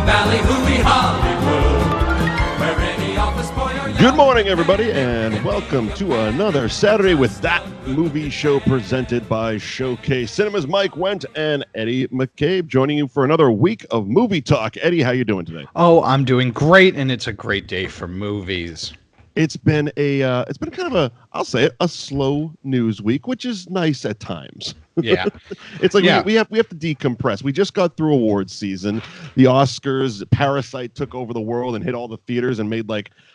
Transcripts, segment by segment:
Valley, hooey Hollywood, where any office boy or Good morning, everybody, and welcome to another Saturday with That Movie Show presented by Showcase Cinemas. Mike Wendt and Eddie McCabe joining you for another week of movie talk. Eddie, how you doing today? Oh, I'm doing great, and it's a great day for movies. It's been kind of a slow news week, which is nice at times. Yeah. It's like we have to decompress. We just got through awards season. The Oscars, Parasite took over the world and hit all the theaters and made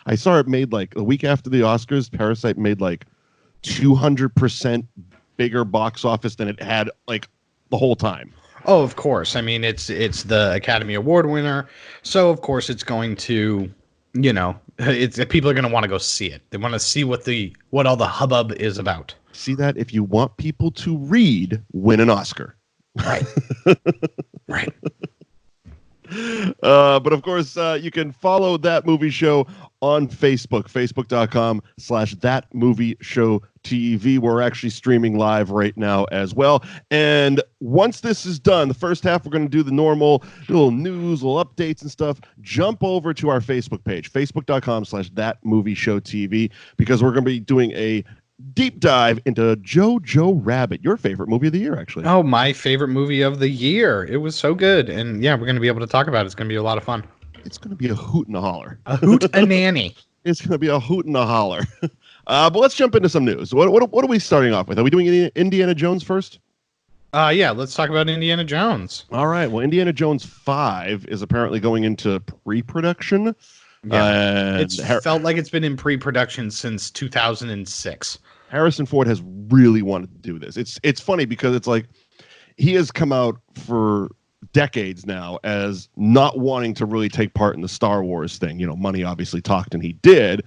I saw it made a week after the Oscars, Parasite made 200% bigger box office than it had the whole time. Oh, of course. I mean, it's the Academy Award winner, so of course it's going to, people are going to want to go see it. They want to see what all the hubbub is about. See that? If you want people to read, win an Oscar. Right. Right. But of course, you can follow That Movie Show on Facebook, facebook.com/That Movie Show TV. We're actually streaming live right now as well. And once this is done, the first half, we're going to do the normal little news, little updates and stuff. Jump over to our Facebook page, facebook.com/That Movie Show TV, because we're going to be doing a deep dive into Jojo Rabbit, your favorite movie of the year, actually. Oh, my favorite movie of the year. It was so good. And yeah, we're going to be able to talk about it. It's going to be a lot of fun. It's going to be a hoot and a holler. A hoot a nanny. It's going to be a hoot and a holler. But let's jump into some news. What are we starting off with? Are we doing Indiana Jones first? Yeah, let's talk about Indiana Jones. All right. Well, Indiana Jones 5 is apparently going into pre-production. Yeah, it's felt like it's been in pre-production since 2006. Harrison Ford has really wanted to do this. It's funny because it's like he has come out for decades now as not wanting to really take part in the Star Wars thing. Money obviously talked and he did,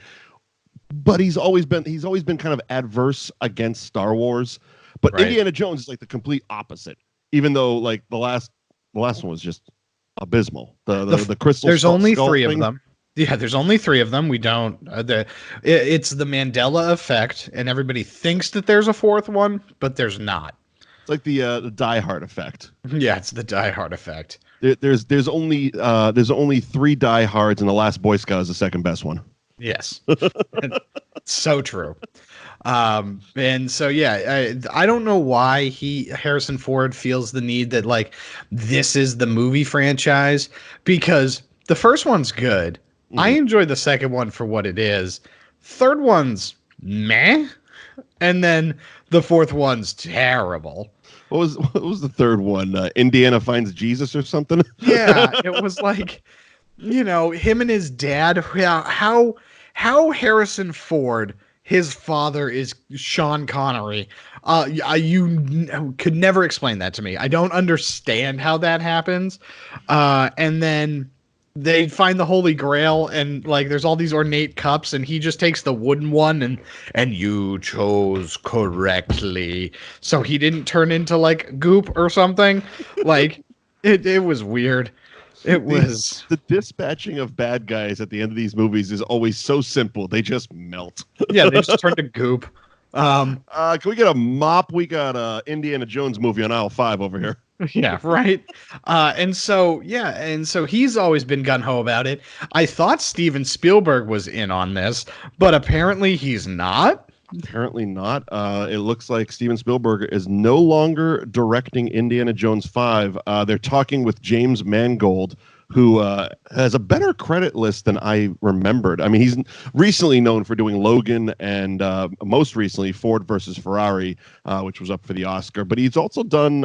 but he's always been kind of adverse against Star Wars. But right. Indiana Jones is the complete opposite. Even though the last one was just abysmal. The crystal. There's only skull three thing. of them. Yeah, there's only three of them. We don't. It's the Mandela effect, and everybody thinks that there's a fourth one, but there's not. It's like the Die Hard effect. Yeah, it's the Die Hard effect. There's only 3 Die Hards, and The Last Boy Scout is the second best one. Yes, so true. And so yeah, I don't know why Harrison Ford feels the need that this is the movie franchise, because the first one's good. I enjoy the second one for what it is. Third one's meh. And then the fourth one's terrible. What was the third one? Indiana Finds Jesus or something? Yeah, it was him and his dad. How Harrison Ford, his father is Sean Connery. You could never explain that to me. I don't understand how that happens. And then they find the Holy Grail, and there's all these ornate cups, and he just takes the wooden one, and you chose correctly. So he didn't turn into goop or something. It was weird. It was the dispatching of bad guys at the end of these movies is always so simple. They just melt. Yeah, they just turn to goop. Can we get a mop? We got a Indiana Jones movie on aisle 5 over here. Yeah, right. And so he's always been gung-ho about it. I thought Steven Spielberg was in on this, but apparently he's not. Apparently not. It looks like Steven Spielberg is no longer directing Indiana Jones 5. They're talking with James Mangold, who has a better credit list than I remembered. I mean, he's recently known for doing Logan and most recently Ford versus Ferrari, which was up for the Oscar. But he's also done,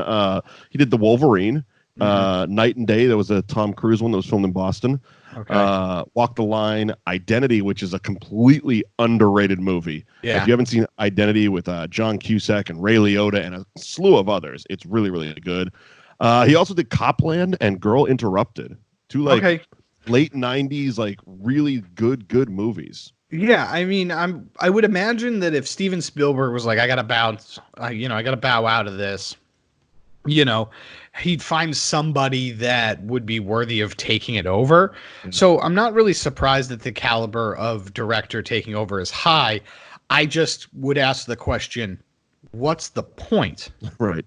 he did The Wolverine, Night and Day. That was a Tom Cruise one that was filmed in Boston. Okay. Walk the Line, Identity, which is a completely underrated movie. Yeah. If you haven't seen Identity with John Cusack and Ray Liotta and a slew of others, it's really, really good. He also did Copland and Girl Interrupted. Two late 90s, really good movies. Yeah, I mean, I would imagine that if Steven Spielberg was I gotta bounce, I gotta bow out of this, he'd find somebody that would be worthy of taking it over. Mm-hmm. So I'm not really surprised that the caliber of director taking over is high. I just would ask the question, what's the point? Right.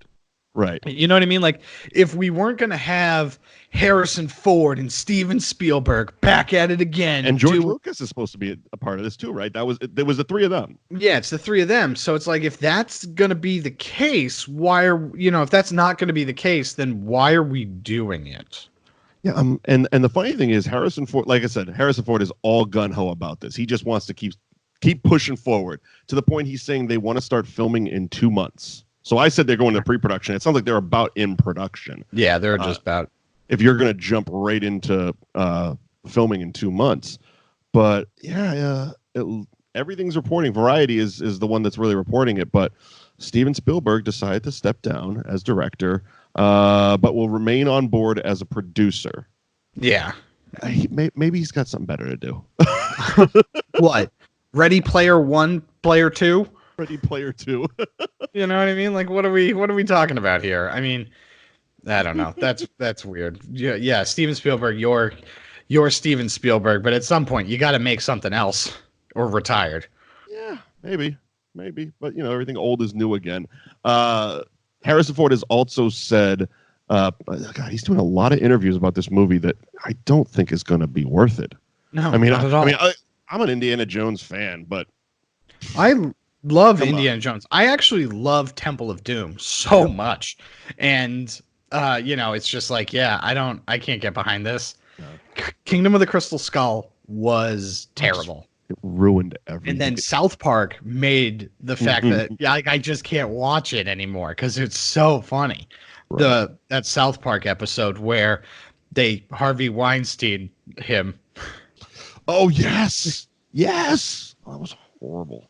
Right. You know what I mean? Like, if we weren't going to have Harrison Ford and Steven Spielberg back at it again. And George Lucas is supposed to be a part of this too, right? There was the three of them. Yeah, it's the three of them. So it's like, if that's going to be the case, if that's not going to be the case, then why are we doing it? Yeah, and the funny thing is, Harrison Ford, like I said, Harrison Ford is all gung-ho about this. He just wants to keep pushing forward to the point he's saying they want to start filming in 2 months. So I said they're going to pre-production. It sounds like they're about in production. Yeah, they're just about. If you're going to jump right into filming in 2 months. But yeah, everything's reporting. Variety is the one that's really reporting it. But Steven Spielberg decided to step down as director, but will remain on board as a producer. Yeah. Maybe he's got something better to do. What? Ready Player One, Player Two? Ready Player Two. You know what I mean? Like, what are we talking about here? I mean, I don't know. That's weird. Yeah. Steven Spielberg, you're Steven Spielberg, but at some point you got to make something else or retired. Yeah, maybe. But everything old is new again. Harrison Ford has also said, God, he's doing a lot of interviews about this movie that I don't think is going to be worth it. No, not at all. I'm an Indiana Jones fan, but I love Indiana Jones. I actually love Temple of Doom so much. And it's just like, I can't get behind this. No. Kingdom of the Crystal Skull was terrible. It ruined everything. And then South Park made the fact that I just can't watch it anymore because it's so funny. Right. That South Park episode where they Harvey Weinstein him. Oh yes. Oh, that was horrible.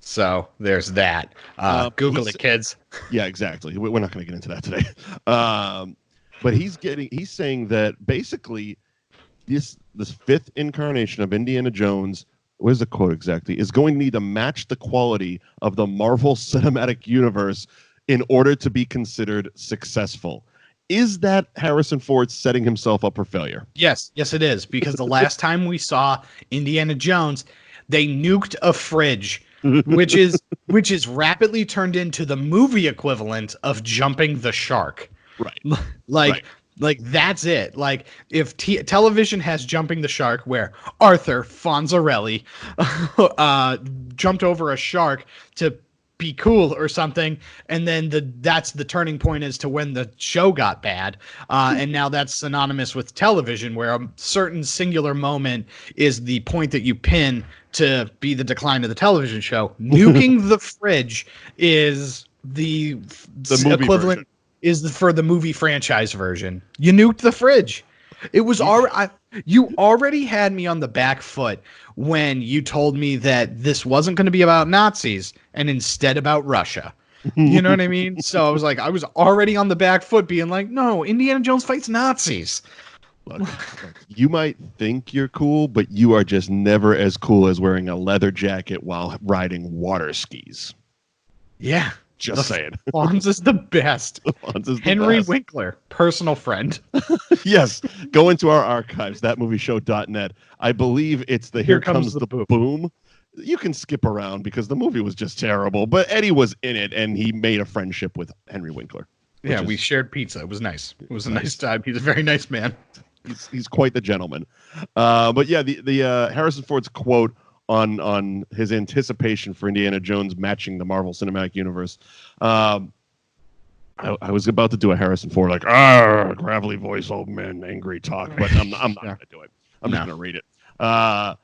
So there's that. Google it, kids. Yeah, exactly. We're not going to get into that today. But he's saying that basically this fifth incarnation of Indiana Jones, where's the quote exactly, is going to need to match the quality of the Marvel Cinematic Universe in order to be considered successful. Is that Harrison Ford setting himself up for failure? Yes, it is. Because the last time we saw Indiana Jones, they nuked a fridge, which is rapidly turned into the movie equivalent of jumping the shark. Right. Like that's it. Like if television has Jumping the Shark, where Arthur Fonzarelli jumped over a shark to be cool or something, and then that's the turning point as to when the show got bad, and now that's synonymous with television, where a certain singular moment is the point that you pin to be the decline of the television show. Nuking the fridge is the movie equivalent version. Is for the movie franchise version. You nuked the fridge. It was you already had me on the back foot when you told me that this wasn't going to be about Nazis and instead about Russia. You know what I mean? So I was already on the back foot being like, no, Indiana Jones fights Nazis. Look, you might think you're cool, but you are just never as cool as wearing a leather jacket while riding water skis. Yeah. Just saying. Fonz is the best. Henry Winkler, personal friend. Yes. Go into our archives, thatmovieshow.net. I believe it's the Here Comes the Boom. You can skip around because the movie was just terrible, but Eddie was in it and he made a friendship with Henry Winkler. Yeah, we shared pizza. It was nice. It was a nice time. He's a very nice man. He's quite the gentleman. But yeah, the Harrison Ford's quote on his anticipation for Indiana Jones matching the Marvel Cinematic Universe. I was about to do a Harrison Ford like gravelly voice, old man, angry talk, but I'm not going to do it. I'm just going to read it. I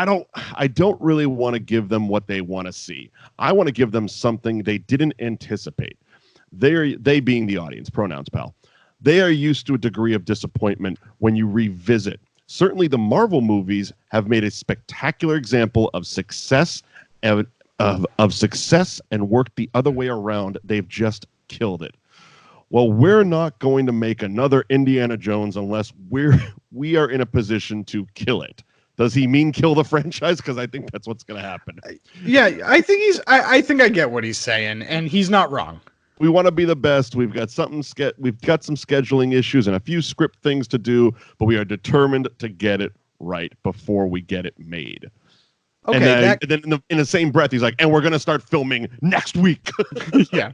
don't really want to give them what they want to see. I want to give them something they didn't anticipate. They being the audience, pronouns, pal. They are used to a degree of disappointment when you revisit. Certainly, the Marvel movies have made a spectacular example of success of success and worked the other way around. They've just killed it. Well, we're not going to make another Indiana Jones unless we are in a position to kill it. Does he mean kill the franchise? Because I think that's what's going to happen. Yeah, I think I think I get what he's saying, and he's not wrong. We want to be the best. We've got we've got some scheduling issues and a few script things to do, but we are determined to get it right before we get it made. Okay. And then in the same breath, he's like, and we're going to start filming next week. Yeah.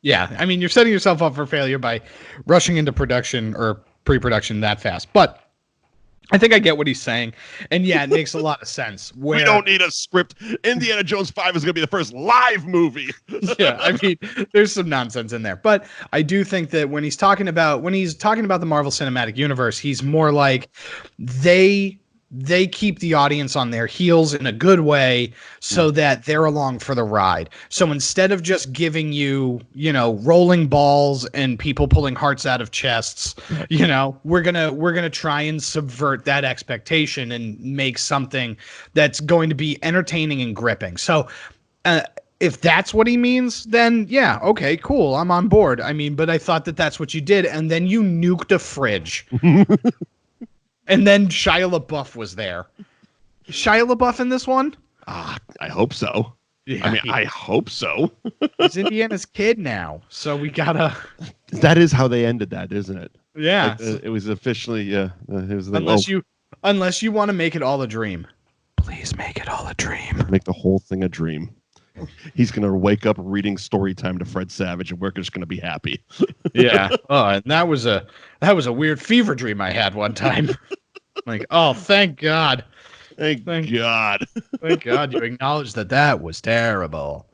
Yeah. I mean, you're setting yourself up for failure by rushing into production or pre-production that fast. But I think I get what he's saying. And yeah, it makes a lot of sense. We don't need a script. Indiana Jones 5 is going to be the first live movie. Yeah, I mean, there's some nonsense in there. But I do think that when he's talking about the Marvel Cinematic Universe, he's more like they keep the audience on their heels in a good way so that they're along for the ride. So instead of just giving you, rolling balls and people pulling hearts out of chests, we're going to try and subvert that expectation and make something that's going to be entertaining and gripping. So, if that's what he means, then yeah, okay, cool. I'm on board. I mean, but I thought that that's what you did. And then you nuked a fridge. And then Shia LaBeouf was there. Shia LaBeouf in this one? I hope so. Yeah, I mean, I hope so. He's Indiana's kid now, so we gotta. That is how they ended that, isn't it? Yeah. It was officially, yeah. It was Unless you want to make it all a dream, please make it all a dream. Make the whole thing a dream. He's gonna wake up reading story time to Fred Savage, and we're just gonna be happy. Yeah. Oh, and that was a weird fever dream I had one time. Like, oh, thank God. Thank God. Thank God you acknowledged that was terrible.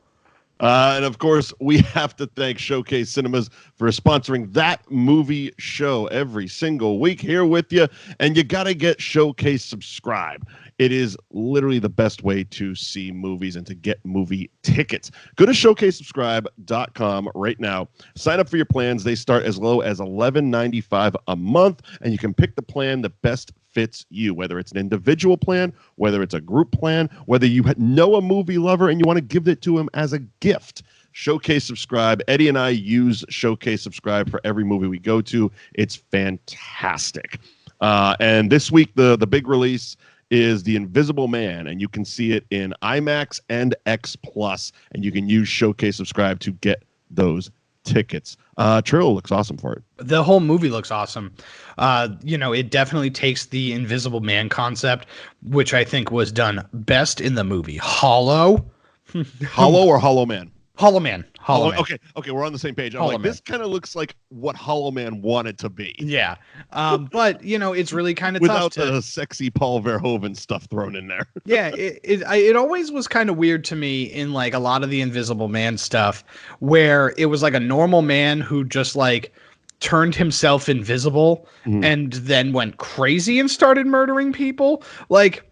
And of course, we have to thank Showcase Cinemas for sponsoring that movie show every single week here with you. And you got to get Showcase Subscribe. It is literally the best way to see movies and to get movie tickets. Go to showcasesubscribe.com right now. Sign up for your plans. They start as low as $11.95 a month, and you can pick the plan that best fits you, whether it's an individual plan, whether it's a group plan, whether you know a movie lover and you want to give it to him as a gift. Showcase Subscribe. Eddie and I use Showcase Subscribe for every movie we go to. It's fantastic. And this week, the big release is The Invisible Man, and you can see it in IMAX and X Plus, and you can use Showcase Subscribe to get those tickets. Trailer looks awesome for it. The whole movie looks awesome. It definitely takes the Invisible Man concept, which I think was done best in the movie Hollow. Hollow or Hollow Man? Hollow Man. Hollow Man. Okay, we're on the same page. I'm Hollow like, Man. this kind of looks like what Hollow Man wanted to be. Yeah. But, it's really kind of without tough the sexy Paul Verhoeven stuff thrown in there. Yeah, it always was kind of weird to me in like a lot of the Invisible Man stuff where it was like a normal man who just like turned himself invisible and then went crazy and started murdering people. Like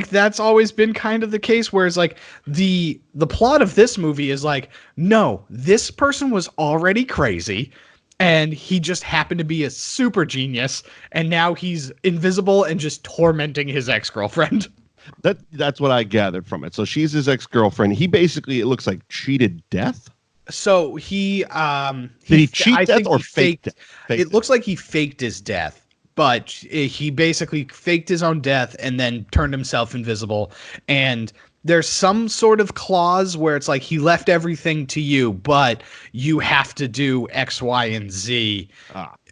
that's always been kind of the case, whereas like the plot of this movie is like, no, this person was already crazy and he just happened to be a super genius, and now he's invisible and just tormenting his ex-girlfriend. That's what I gathered from it. So she's his ex-girlfriend. He basically, it looks like, cheated death. So did he cheat death or faked it? It looks like he faked his death. But he basically faked his own death and then turned himself invisible. And there's some sort of clause where it's like he left everything to you, but you have to do X, Y, and Z.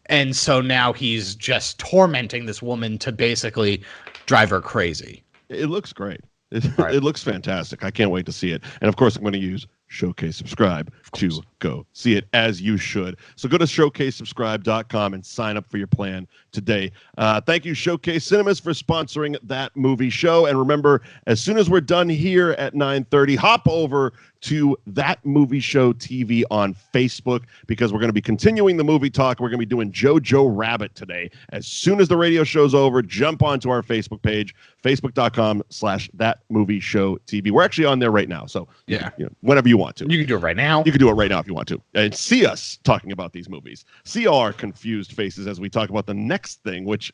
And so now he's just tormenting this woman to basically drive her crazy. It looks great. It looks fantastic. I can't wait to see it. And of course, I'm going to use Showcase Subscribe to go see it, as you should. So go to showcasesubscribe.com and sign up for your plan today. Thank you, Showcase Cinemas, for sponsoring that movie show. And remember, as soon as we're done here at 9:30, hop over to That Movie Show TV on Facebook, because we're going to be continuing the movie talk. We're going to be doing Jojo Rabbit today. As soon as the radio show's over, jump onto our Facebook page, facebook.com/That Movie Show TV. We're actually on there right now. So yeah, whenever you want to. You can do it right now. You can do it right now if you want to. And see us talking about these movies. See our confused faces as we talk about the next thing, which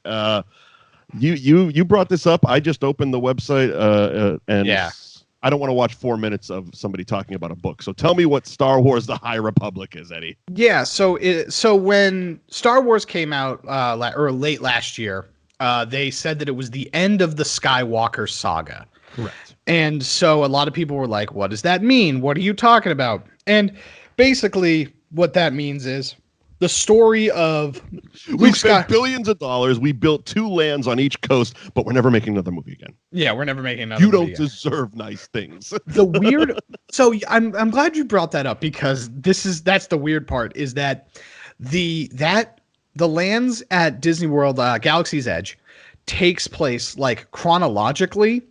you brought this up. I just opened the website and yeah. I don't want to watch 4 minutes of somebody talking about a book. So tell me what Star Wars: The High Republic is, Eddie. Yeah, so when Star Wars came out late last year, they said that it was the end of the Skywalker saga. Correct. And so a lot of people were like, what does that mean? What are you talking about? And basically what that means is the story of We spent billions of dollars. We built 2 lands on each coast, but we're never making another movie again. Yeah, we're never making another You movie don't again. deserve nice things. The weird. So I'm glad you brought that up, because that's the weird part, is that the lands at Disney World, Galaxy's Edge, takes place like chronologically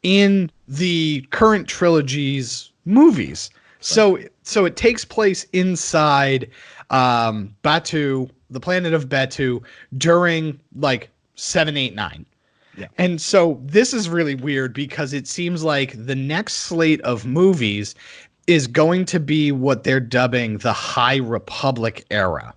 in the current trilogy's movies. Right. So it takes place inside Batuu, the planet of Batuu, during like 7, 8, 9. Yeah. And so this is really weird, because it seems like the next slate of movies is going to be what they're dubbing the High Republic era.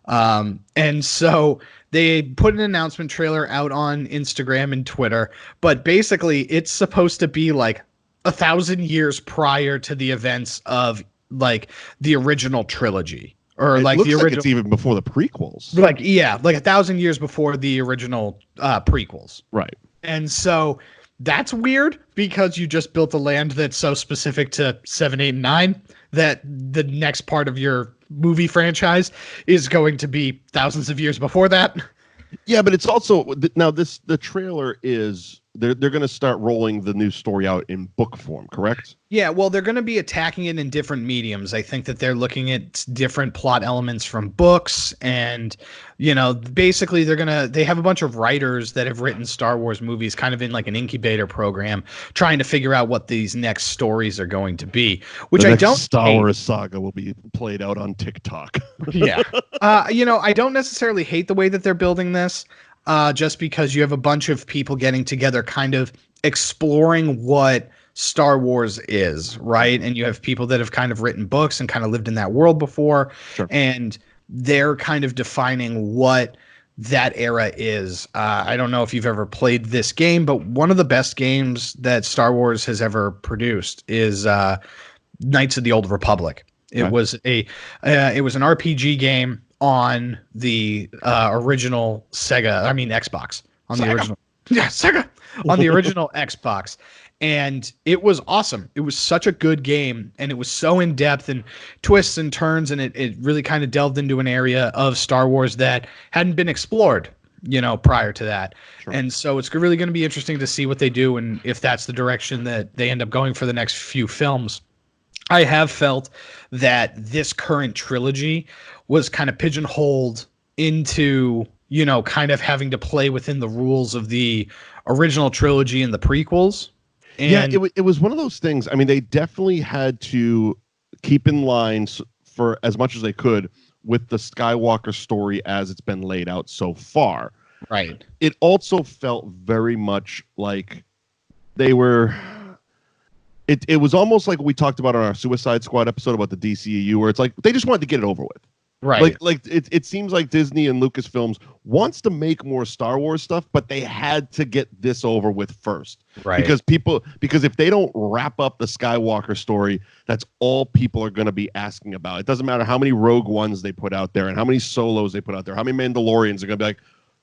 And so they put an announcement trailer out on Instagram and Twitter, but basically it's supposed to be like 1,000 years prior to the events of like the original trilogy, or like the original. Like it's even before the prequels. Like, yeah, like 1,000 years before the original prequels. Right. And so that's weird, because you just built a land that's so specific to 7, 8, and 9 that the next part of your movie franchise is going to be thousands of years before that. Yeah, but it's also now the trailer is they're going to start rolling the new story out in book form, correct? Yeah, well, they're going to be attacking it in different mediums. I think that they're looking at different plot elements from books, and basically they have a bunch of writers that have written Star Wars movies kind of in like an incubator program, trying to figure out what these next stories are going to be, which the I next don't Star Wars saga will be played out on TikTok. Yeah. I don't necessarily hate the way that they're building this, just because you have a bunch of people getting together, kind of exploring what Star Wars is, right? And you have people that have kind of written books and kind of lived in that world before. Sure. And they're kind of defining what that era is. I don't know if you've ever played this game, but one of the best games that Star Wars has ever produced is Knights of the Old Republic. It was an RPG game on the original Xbox. On the original, Sega, on the original Xbox, and it was awesome. It was such a good game, and it was so in depth and twists and turns, and it really kind of delved into an area of Star Wars that hadn't been explored, prior to that. Sure. And so it's really going to be interesting to see what they do, and if that's the direction that they end up going for the next few films. I have felt that this current trilogy was kind of pigeonholed into, kind of having to play within the rules of the original trilogy and the prequels. And it was one of those things. I mean, they definitely had to keep in line for as much as they could with the Skywalker story as it's been laid out so far. Right. It also felt very much like they were... It was almost like we talked about on our Suicide Squad episode about the DCEU, where it's like they just wanted to get it over with. Right. Like it seems like Disney and Lucasfilms wants to make more Star Wars stuff, but they had to get this over with first. Right. Because if they don't wrap up the Skywalker story, that's all people are going to be asking about. It doesn't matter how many Rogue Ones they put out there and how many Solos they put out there, how many Mandalorians are going to be like,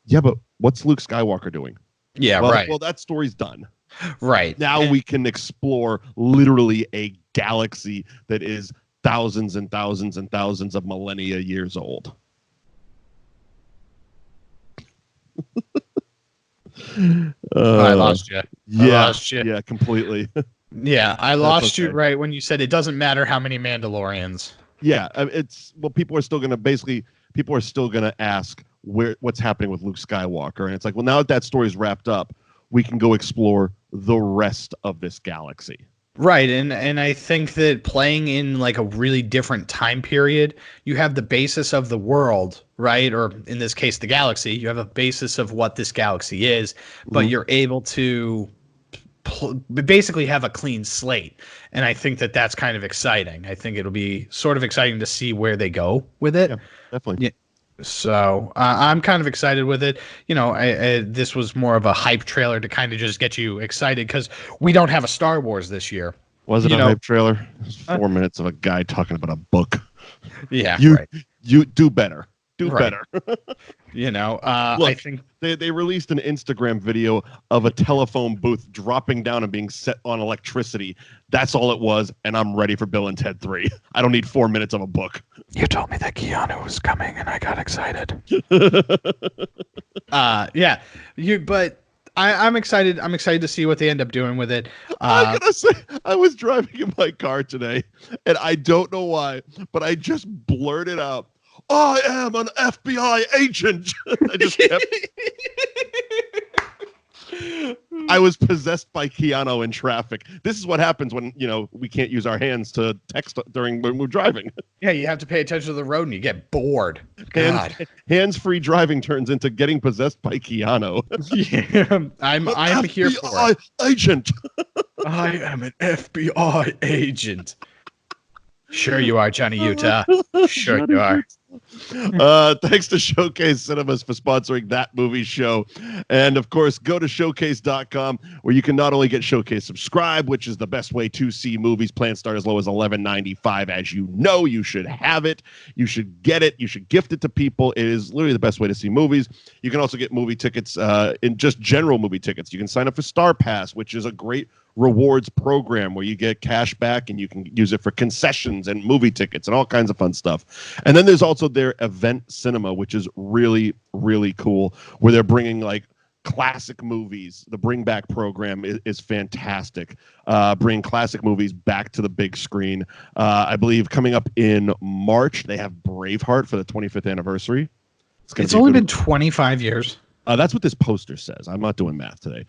yeah, but what's Luke Skywalker doing? Yeah, right. Well, that story's done. Right. Now we can explore literally a galaxy that is thousands and thousands and thousands of millennia years old. I lost you. Yeah, completely. Yeah, I lost you right when you said it doesn't matter how many Mandalorians. Yeah, people are still going to ask what's happening with Luke Skywalker, and it's like, well, now that story's wrapped up, we can go explore the rest of this galaxy. Right, and I think that playing in like a really different time period, you have the basis of the world, right? Or in this case, the galaxy. You have a basis of what this galaxy is, but you're able to basically have a clean slate. And I think that that's kind of exciting. I think it'll be sort of exciting to see where they go with it. Yeah, definitely. Yeah. So I'm kind of excited with it. This was more of a hype trailer to kind of just get you excited because we don't have a Star Wars this year. Was it a hype trailer? It was 4 minutes of a guy talking about a book. Yeah, you do better. Do better. I think they released an Instagram video of a telephone booth dropping down and being set on electricity. That's all it was, and I'm ready for Bill and Ted 3. I don't need 4 minutes of a book. you told me that Keanu was coming, and I got excited. But I'm excited. I'm excited to see what they end up doing with it. I gotta say, I was driving in my car today, and I don't know why, but I just blurted out, "I am an FBI agent." I just kept. I was possessed by Keanu in traffic. This is what happens when we can't use our hands to text when we're driving. Yeah, you have to pay attention to the road, and you get bored. God, hands-free driving turns into getting possessed by Keanu. Yeah, I'm here for it. Agent. I am an FBI agent. Sure you are, Johnny Utah. Sure you are. Thanks to Showcase Cinemas for sponsoring that movie show. And of course, go to showcase.com where you can not only get Showcase Subscribe, which is the best way to see movies. Plans start as low as $11.95. As you know, you should have it. You should get it. You should gift it to people. It is literally the best way to see movies. You can also get movie tickets in just general movie tickets. You can sign up for Star Pass, which is a great rewards program where you get cash back and you can use it for concessions and movie tickets and all kinds of fun stuff. And then there's also their event cinema, which is really, really cool, where they're bringing like classic movies. The Bring Back program is fantastic. Bring classic movies back to the big screen. I believe coming up in March, they have Braveheart for the 25th anniversary. It's only been 25 years. That's what this poster says. I'm not doing math today.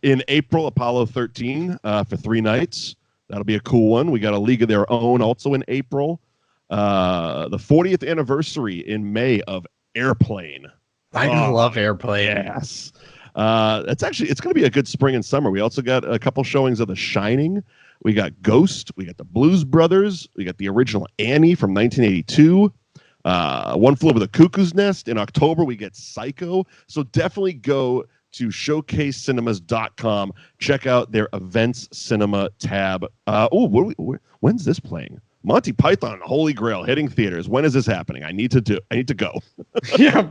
In April, Apollo 13 for 3 nights. That'll be a cool one. We got A League of Their Own also in April. The 40th anniversary in May of Airplane. I love Airplane. Yes. It's going to be a good spring and summer. We also got a couple showings of The Shining. We got Ghost. We got The Blues Brothers. We got the original Annie from 1982. One Flew Over the Cuckoo's Nest. In October, we get Psycho. So definitely go to showcasecinemas.com. Check out their events cinema tab. When's this playing? Monty Python and the Holy Grail hitting theaters. When is this happening? I need to go. Yeah.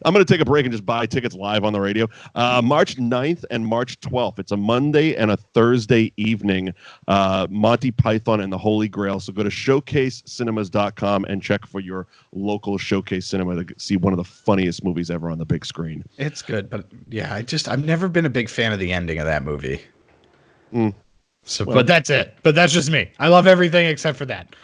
I'm going to take a break and just buy tickets live on the radio. March 9th and March 12th. It's a Monday and a Thursday evening. Monty Python and the Holy Grail. So go to showcasecinemas.com and check for your local Showcase Cinema to see one of the funniest movies ever on the big screen. It's good, but yeah, I've never been a big fan of the ending of that movie. So, but that's it. But that's just me. I love everything except for that.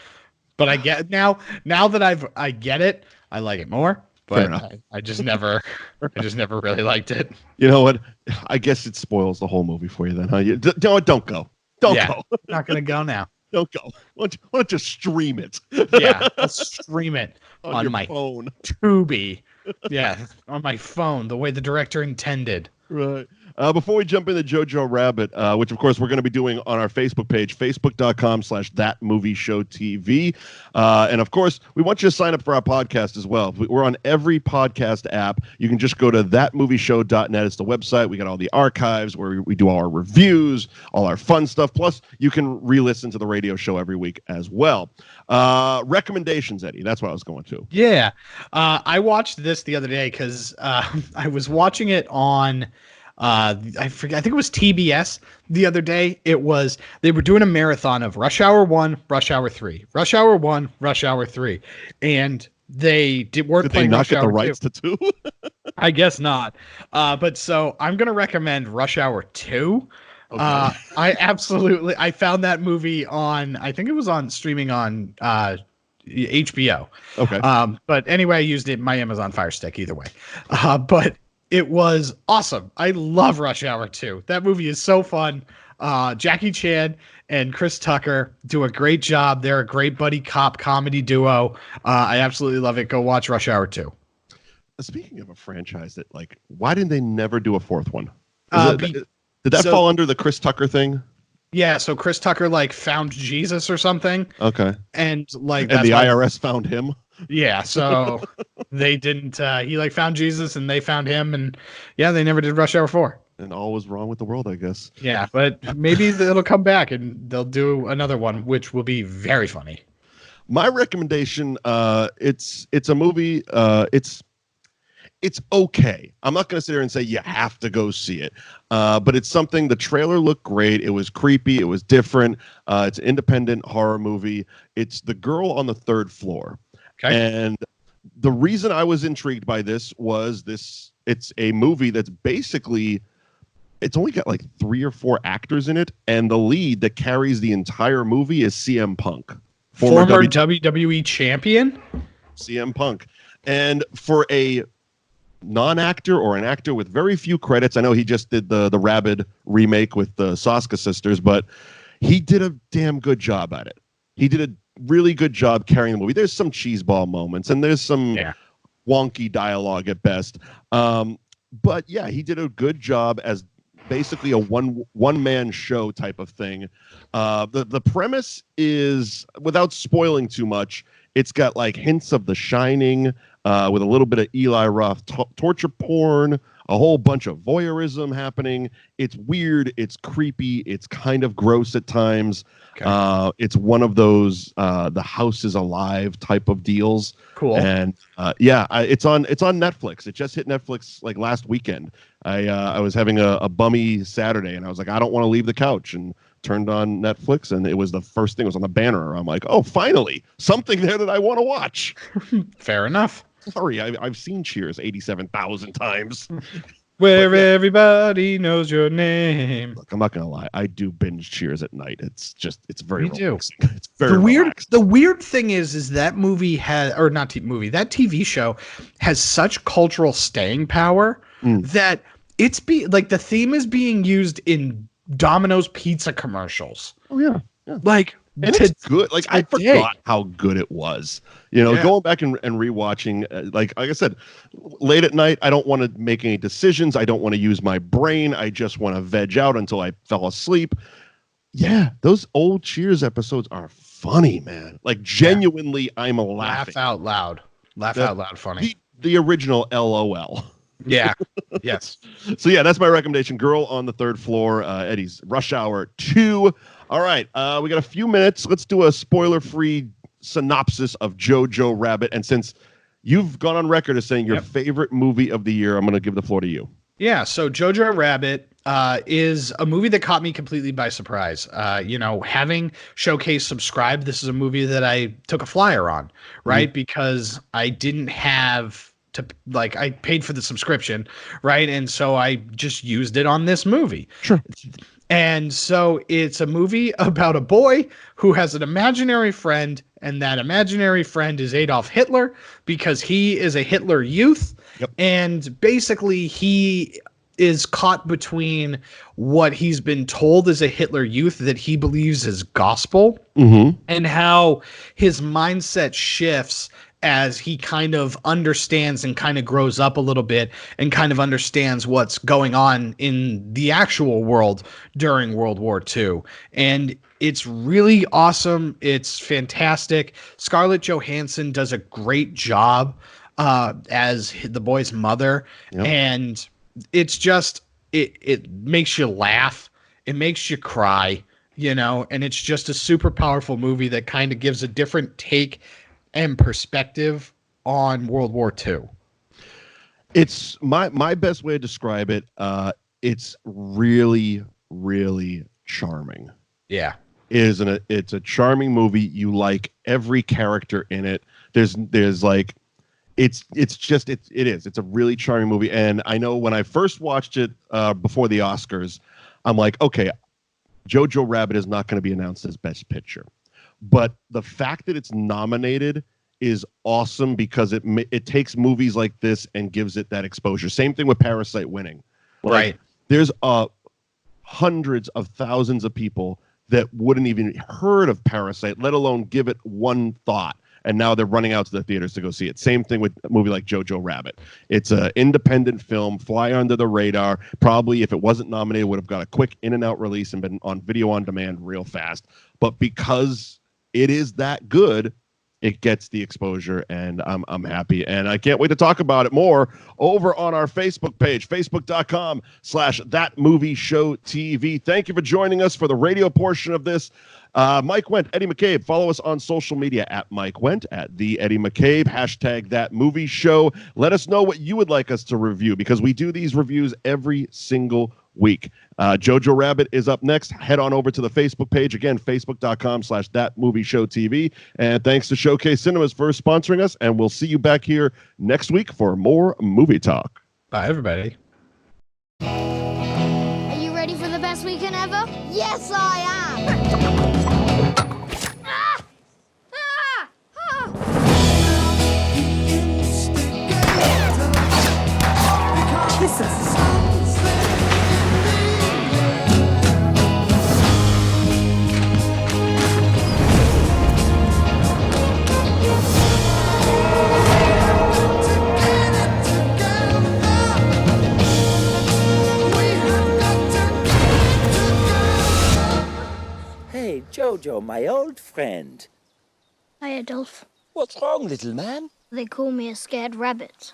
But I get now that I get it, I like it more. But I just never really liked it. You know what? I guess it spoils the whole movie for you then, huh? Don't go. Don't go. Not gonna go now. Don't go. Why don't you stream it? Yeah, I'll stream it on my phone. Tubi. Yeah, on my phone, the way the director intended. Right. Before we jump into Jojo Rabbit, which of course we're going to be doing on our Facebook page, facebook.com/thatmovieshowtv. And of course, we want you to sign up for our podcast as well. We're on every podcast app. You can just go to thatmovieshow.net. It's the website. We got all the archives where we do all our reviews, all our fun stuff. Plus, you can re-listen to the radio show every week as well. Recommendations, Eddie. That's what I was going to. Yeah. I watched this the other day because I was watching it on... I forget. I think it was TBS the other day. They were doing a marathon of Rush Hour 1, Rush Hour 3, Rush Hour 1, Rush Hour 3, and weren't Did playing they not Rush get Hour the rights 2. to 2? I guess not. But so I'm gonna recommend Rush Hour 2. Okay. I found that movie on. I think it was on streaming on HBO. Okay. But anyway, I used it my Amazon Fire Stick either way. But it was awesome. I love Rush Hour 2. That movie is so fun. Jackie Chan and Chris Tucker do a great job. They're a great buddy cop comedy duo. I absolutely love it. Go watch Rush Hour 2. Speaking of a franchise that, why didn't they never do a fourth one? Did that fall under the Chris Tucker thing? Yeah, so Chris Tucker found Jesus or something. Okay. And the IRS found him. Yeah, so they didn't he found Jesus and they found him, and yeah, they never did Rush Hour 4. And all was wrong with the world, I guess. Yeah, but maybe it'll come back and they'll do another one, which will be very funny. My recommendation, it's a movie. It's okay. I'm not going to sit here and say you have to go see it, but it's something. The trailer looked great. It was creepy. It was different. It's an independent horror movie. It's The Girl on the Third Floor. Okay. And the reason I was intrigued by this was it's a movie that's basically, it's only got like 3 or 4 actors in it, and the lead that carries the entire movie is CM Punk, former WWE champion. CM Punk. And for a non-actor or an actor with very few credits, I know he just did the Rabid remake with the Soska sisters, but he did a damn good job at it. He did a really good job carrying the movie. There's some cheeseball moments and there's some wonky dialogue at best, but yeah, he did a good job as basically a one-man show type of thing. The premise is, without spoiling too much, it's got like hints of The Shining, with a little bit of Eli Roth torture porn, a whole bunch of voyeurism happening. It's weird. It's creepy. It's kind of gross at times. Okay. It's one of those The House is Alive type of deals. Cool. And it's on Netflix. It just hit Netflix like last weekend. I was having a bummy Saturday, and I was like, I don't want to leave the couch, and turned on Netflix, and it was the first thing. It was on the banner. I'm like, oh, finally something there that I want to watch. Fair enough. Sorry, I've seen Cheers 87,000 times. Where everybody knows your name. Look, I'm not gonna lie. I do binge Cheers at night. It's very relaxing. Do. It's very relaxing. The weird thing is that movie has, or not movie, that TV show has such cultural staying power that it's like the theme is being used in Domino's pizza commercials. Oh yeah. Like, and it's good. Like, I forgot how good it was. Going back and rewatching, like I said, late at night, I don't want to make any decisions. I don't want to use my brain. I just want to veg out until I fell asleep. Yeah, those old Cheers episodes are funny, man. Like, genuinely, I'm laughing. Laugh out loud. Out loud funny. The original LOL. Yeah. Yes. So yeah, that's my recommendation. Girl on the Third Floor. Eddie's Rush Hour 2. All right, we got a few minutes. Let's do a spoiler-free synopsis of Jojo Rabbit. And since you've gone on record as saying your favorite movie of the year, I'm going to give the floor to you. Yeah, so Jojo Rabbit is a movie that caught me completely by surprise. Having Showcase subscribed, this is a movie that I took a flyer on, right? Because I didn't have to, like, I paid for the subscription, right? And so I just used it on this movie. Sure. And so it's a movie about a boy who has an imaginary friend, and that imaginary friend is Adolf Hitler because he is a Hitler youth. Yep. And basically he is caught between what he's been told as a Hitler youth that he believes is gospel, and how his mindset shifts as he kind of understands and kind of grows up a little bit and kind of understands what's going on in the actual world during World War II. And it's really awesome. It's fantastic. Scarlett Johansson does a great job as the boy's mother. Yep. And it's just, it makes you laugh. It makes you cry, and it's just a super powerful movie that kind of gives a different take and perspective on World War II. It's my best way to describe it. It's really, really charming. Yeah. It's a charming movie. You like every character in it. There's like, it's a really charming movie. And I know when I first watched it before the Oscars, I'm like, okay, Jojo Rabbit is not going to be announced as Best Picture. But the fact that it's nominated is awesome because it takes movies like this and gives it that exposure. Same thing with Parasite winning. Right. There's hundreds of thousands of people that wouldn't even heard of Parasite, let alone give it one thought. And now they're running out to the theaters to go see it. Same thing with a movie like Jojo Rabbit. It's an independent film, fly under the radar. Probably if it wasn't nominated, would have got a quick in and out release and been on video on demand real fast. But because it is that good, it gets the exposure, and I'm happy, and I can't wait to talk about it more over on our Facebook page, facebook.com/thatmovieshowtv. Thank you for joining us for the radio portion of this. Mike Wendt, Eddie McCabe. Follow us on social media at Mike Wendt, at the Eddie McCabe, hashtag That Movie Show. Let us know what you would like us to review, because we do these reviews every single week. Jojo Rabbit is up next. Head on over to the Facebook page. Again, facebook.com/thatmovieshowtv. And thanks to Showcase Cinemas for sponsoring us. And we'll see you back here next week for more movie talk. Bye, everybody. Are you ready for the best weekend ever? Yes, I am. Ah! Ah! Ah! Hey, Jojo, my old friend. Hi, Adolf. What's wrong, little man? They call me a scared rabbit.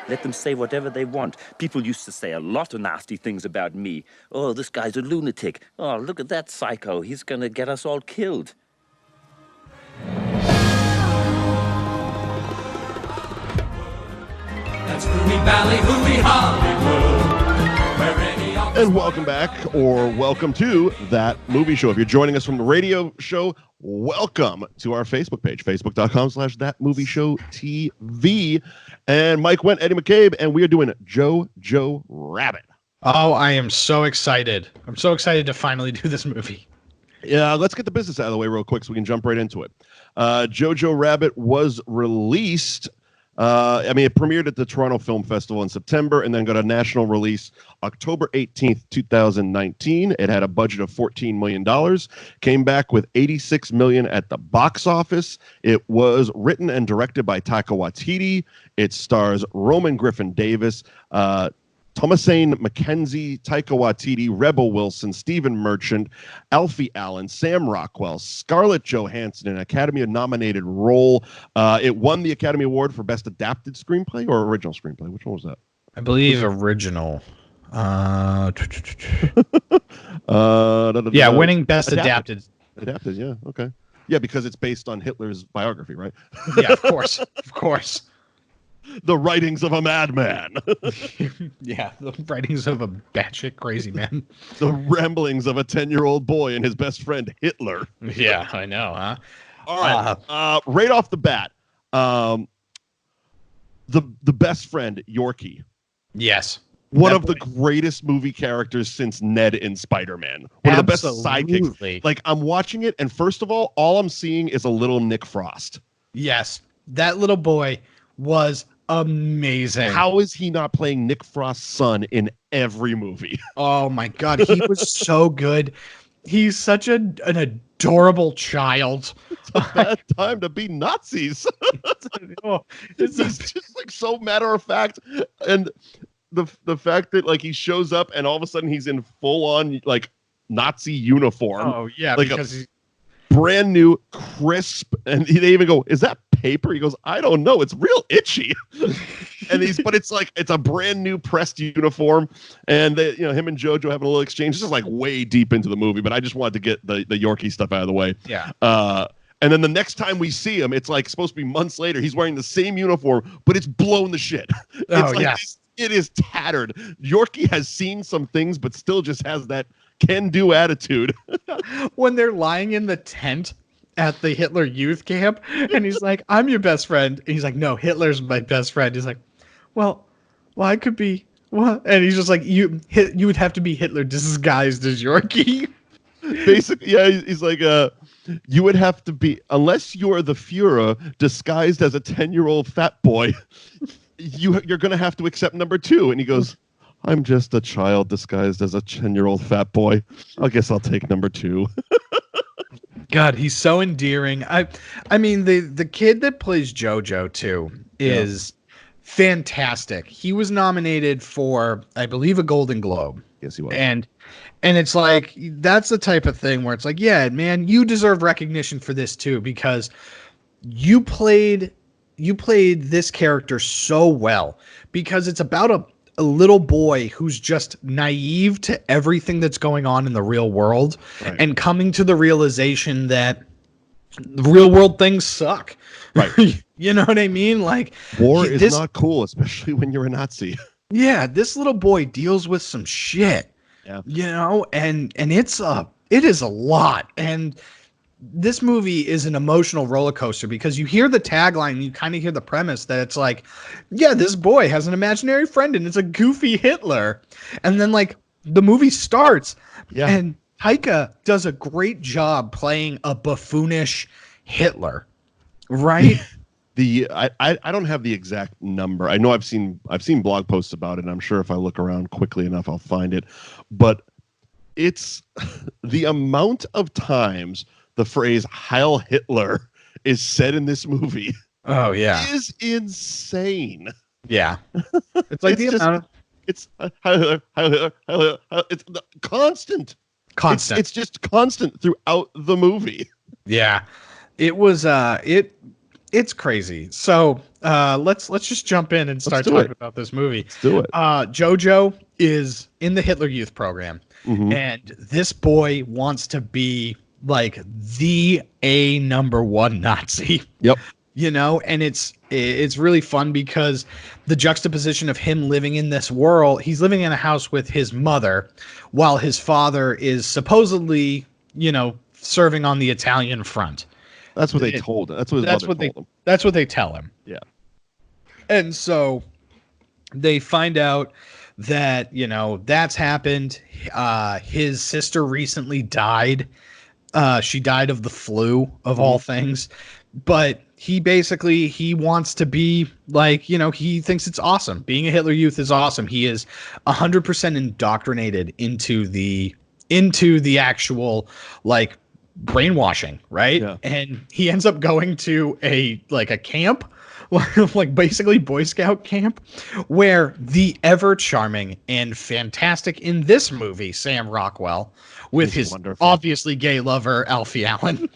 Let them say whatever they want. People used to say a lot of nasty things about me. Oh, this guy's a lunatic. Oh, look at that psycho. He's gonna get us all killed. That's Hooey Valley, Hooey Hollywood. Where any of And welcome back, or welcome to That Movie Show. If you're joining us from the radio show, welcome to our Facebook page, facebook.com/thatmovieshowtv. And Mike Wendt, Eddie McCabe, and we are doing Jojo Rabbit. Oh, I am so excited. I'm so excited to finally do this movie. Yeah, let's get the business out of the way real quick so we can jump right into it. Jojo Rabbit was released. It premiered at the Toronto Film Festival in September and then got a national release October 18th, 2019. It had a budget of $14 million, came back with $86 million at the box office. It was written and directed by Taika Waititi. It stars Roman Griffin Davis, Thomasin McKenzie, Taika Waititi, Rebel Wilson, Stephen Merchant, Alfie Allen, Sam Rockwell, Scarlett Johansson, an Academy-nominated role. It won the Academy Award for Best Adapted Screenplay or Original Screenplay. Which one was that? I believe original. Yeah, winning Best Adapted. Adapted, yeah, okay. Yeah, because it's based on Hitler's biography, right? Yeah, of course. Of course. The writings of a madman. Yeah, the writings of a batshit crazy man. The ramblings of a 10-year-old boy and his best friend Hitler. Yeah, I know, huh? All right. Right off the bat, the best friend, Yorkie. Yes. One of the greatest movie characters since Ned in Spider-Man. One of the best sidekicks. Like, I'm watching it, and first of all I'm seeing is a little Nick Frost. Yes. That little boy was amazing. How is he not playing Nick Frost's son in every movie? Oh my God, he was so good. He's such an adorable child. It's a bad time to be Nazis. It's just like so matter of fact, and the fact that like he shows up and all of a sudden he's in full on like Nazi uniform. Oh yeah, like because he's brand new, crisp, and they even go, "Is that paper?" He goes, "I don't know. It's real itchy." But it's like it's a brand new pressed uniform, and they, him and Jojo having a little exchange. It's just like way deep into the movie, but I just wanted to get the Yorkie stuff out of the way. Yeah. And then the next time we see him, it's like supposed to be months later. He's wearing the same uniform, but it's blown the shit. It is tattered. Yorkie has seen some things, but still just has that can-do attitude. When they're lying in the tent at the Hitler youth camp, and he's like, "I'm your best friend." And he's like, "No, Hitler's my best friend." He's like, well, I could be what? And he's just like, you would have to be Hitler disguised as Yorkie. Basically, yeah, he's like, you would have to be, unless you're the Fuhrer disguised as a 10-year-old fat boy, you're going to have to accept number 2. And he goes, "I'm just a child disguised as a 10-year-old fat boy. I guess I'll take number 2. God, he's so endearing. I mean, the kid that plays Jojo too is fantastic. He was nominated for, I believe, a Golden Globe. Yes, he was. And And it's like, that's the type of thing where it's like, yeah, man, you deserve recognition for this too, because you played this character so well, because it's about a little boy who's just naive to everything that's going on in the real world, right, and coming to the realization that the real world things suck. Right. You know what I mean? Like, war is not cool, especially when you're a Nazi. Yeah, this little boy deals with some shit. Yeah. You know, and it is a lot. And this movie is an emotional roller coaster, because you hear the tagline, you kind of hear the premise that it's like, yeah, this boy has an imaginary friend and it's a goofy Hitler. And then like the movie starts, and Taika does a great job playing a buffoonish Hitler, right? I don't have the exact number. I know I've seen blog posts about it, and I'm sure if I look around quickly enough, I'll find it. But it's the amount of times the phrase Heil Hitler is said in this movie. Oh yeah, is insane. Yeah, it's like it's constant. It's just constant throughout the movie. Yeah, it was it's crazy. So let's just jump in and start talking about this movie. Let's do it. Jojo is in the Hitler Youth program, and this boy wants to be like the number one Nazi. Yep. You know, and it's really fun because the juxtaposition of him living in this world, he's living in a house with his mother while his father is supposedly, you know, serving on the Italian front. That's what they told him. That's what his mother told him. That's what they tell him. Yeah. And so they find out that, you know, that's happened. His sister recently died. She died of the flu, of all things. But he wants to be like, you know, he thinks it's awesome. Being a Hitler Youth is awesome. He is 100% indoctrinated into the actual, like, brainwashing, right? Yeah. And he ends up going to a camp, like basically Boy Scout camp, where the ever charming and fantastic in this movie Sam Rockwell with his obviously gay lover Alfie Allen.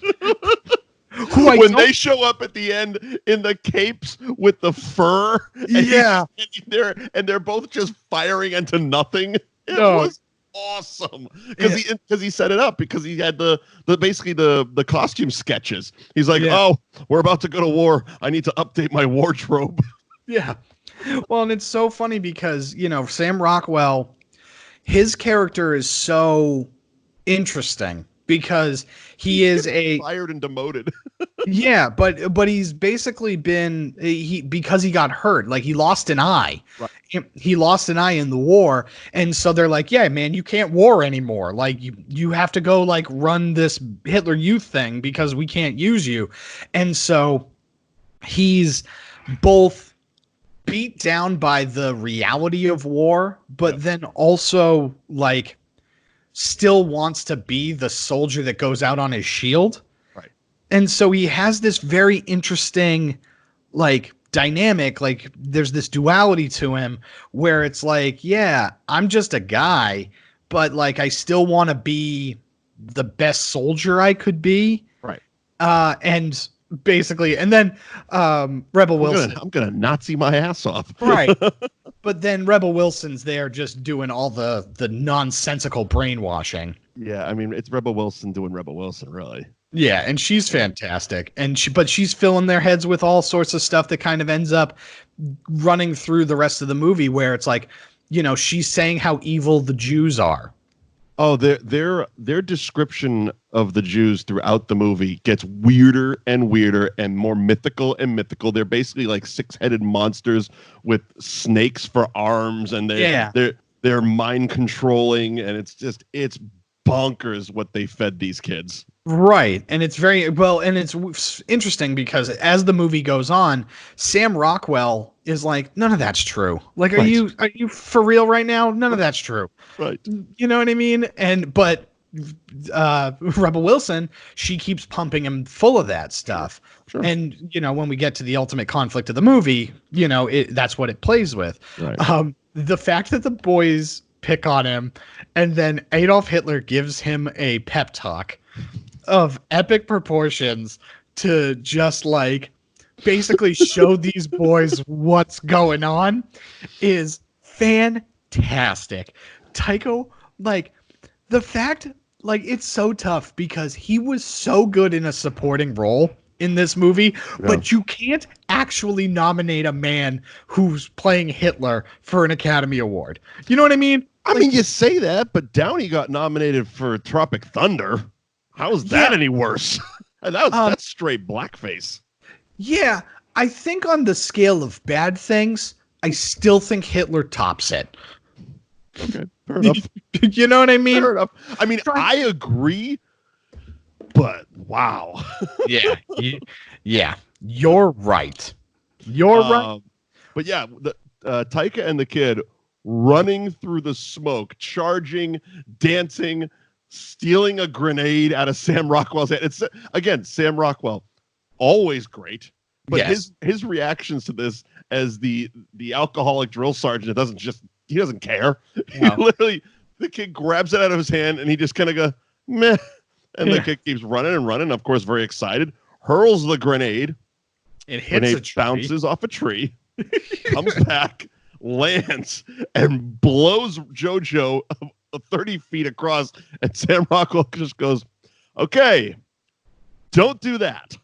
When they show up at the end in the capes with the fur, and they're both just firing into nothing. It was awesome because he set it up, because he had the basically the costume sketches. He's like, oh, we're about to go to war. I need to update my wardrobe. Yeah. Well, and it's so funny because, you know, Sam Rockwell, his character is so interesting because he is fired and demoted. Yeah, but he's basically been because he got hurt, like he lost an eye. Right. He lost an eye in the war, and so they're like, yeah, man, you can't war anymore. Like you have to go like run this Hitler Youth thing because we can't use you. And so he's both beat down by the reality of war, but then also like still wants to be the soldier that goes out on his shield. Right. And so he has this very interesting like dynamic, like there's this duality to him where it's like, yeah, I'm just a guy, but like I still want to be the best soldier I could be. Right. And basically, and then Rebel Wilson. I'm gonna Nazi my ass off. Right. But then Rebel Wilson's there just doing all the nonsensical brainwashing. Yeah, I mean, it's Rebel Wilson doing Rebel Wilson, really. Yeah, and she's fantastic. But she's filling their heads with all sorts of stuff that kind of ends up running through the rest of the movie where it's like, you know, she's saying how evil the Jews are. Oh, their description of the Jews throughout the movie gets weirder and weirder and more mythical and mythical. They're basically like six-headed monsters with snakes for arms, and they're mind controlling, and it's bonkers what they fed these kids. Right. And it's very well, and it's interesting because as the movie goes on, Sam Rockwell is like, none of that's true. Like, are you for real right now? None of that's true. Right. You know what I mean? But Rebel Wilson, she keeps pumping him full of that stuff. Sure. And, you know, when we get to the ultimate conflict of the movie, you know, that's what it plays with. Right. The fact that the boys pick on him. And then Adolf Hitler gives him a pep talk of epic proportions to just like basically show these boys what's going on is fantastic. Taika, like the fact, like it's so tough because he was so good in a supporting role in this movie, but you can't actually nominate a man who's playing Hitler for an Academy Award. You know what I mean? I mean, you say that, but Downey got nominated for Tropic Thunder. How is that any worse? That's straight blackface. Yeah, I think on the scale of bad things, I still think Hitler tops it. Okay, fair enough. You know what I mean? Fair enough. I mean, I agree, but wow. Yeah, you're right. You're right. But yeah, the Taika and the kid running through the smoke, charging, dancing, stealing a grenade out of Sam Rockwell's hand. It's again, Sam Rockwell, always great. But his reactions to this as the alcoholic drill sergeant he doesn't care. No. He literally, the kid grabs it out of his hand and he just kind of goes, meh. And the kid keeps running and running. Of course, very excited. Hurls the grenade. It hits a tree. Bounces off a tree. Comes back, lands, and blows Jojo 30 feet across. And Sam Rockwell just goes, okay, don't do that.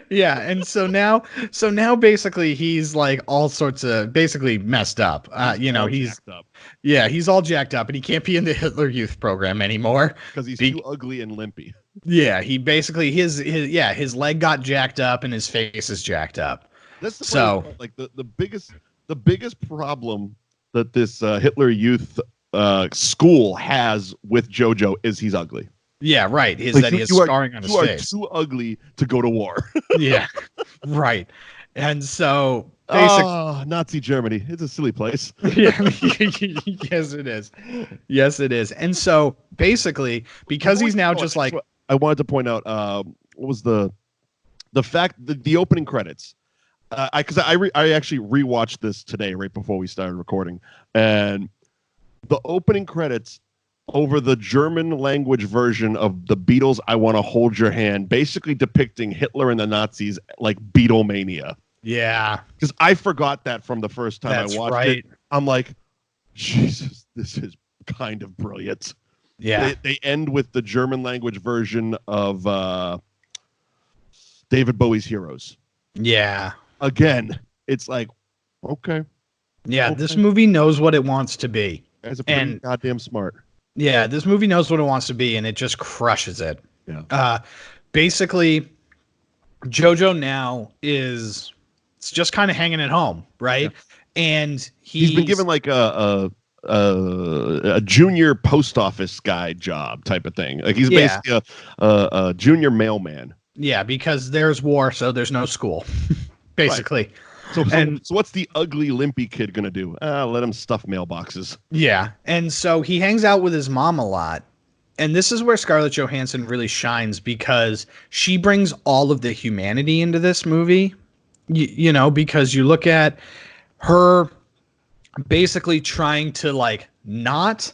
Yeah, and so now basically he's like all sorts of basically messed up. He's all jacked up, and he can't be in the Hitler Youth program anymore because he's too ugly and limpy. Yeah, he basically his leg got jacked up and his face is jacked up. That's the part, like the biggest problem that this Hitler Youth school has with Jojo is he's ugly. Yeah, right. He has scarring on his face. You are too ugly to go to war. Yeah, right. And so basically, Nazi Germany. It's a silly place. Yeah, yes, it is. Yes, it is. And so basically, because he's now just like, I wanted to point out what was the fact that the opening credits. I actually rewatched this today right before we started recording, and the opening credits over the German language version of the Beatles' I Want to Hold Your Hand, basically depicting Hitler and the Nazis like Beatlemania. Yeah. Because I forgot that from the first time I watched it. I'm like, Jesus, this is kind of brilliant. Yeah. They end with the German language version of David Bowie's Heroes. Yeah. Again, it's like, okay. Yeah, this movie knows what it wants to be. It's pretty goddamn smart. Yeah, this movie knows what it wants to be, and it just crushes it. Yeah. Basically, Jojo now is just kind of hanging at home, right? Yeah. And he's been given like a junior post office guy job type of thing. Like he's basically a junior mailman. Yeah, because there's war, so there's no school, basically. Right. So what's the ugly, limpy kid going to do? Let him stuff mailboxes. Yeah. And so he hangs out with his mom a lot. And this is where Scarlett Johansson really shines because she brings all of the humanity into this movie. Because you look at her basically trying to like not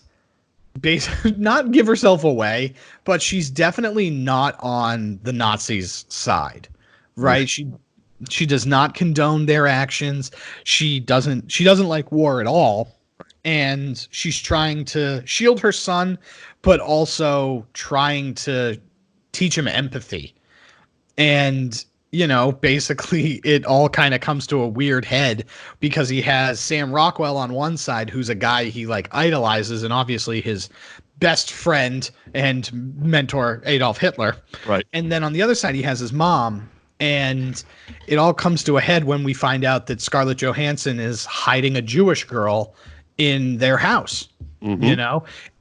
give herself away, but she's definitely not on the Nazis' side, right? She does not condone their actions. She doesn't like war at all. And she's trying to shield her son, but also trying to teach him empathy. And, basically it all kind of comes to a weird head because he has Sam Rockwell on one side, who's a guy he like idolizes, and obviously his best friend and mentor, Adolf Hitler. Right. And then on the other side, he has his mom. And it all comes to a head when we find out that Scarlett Johansson is hiding a Jewish girl in their house,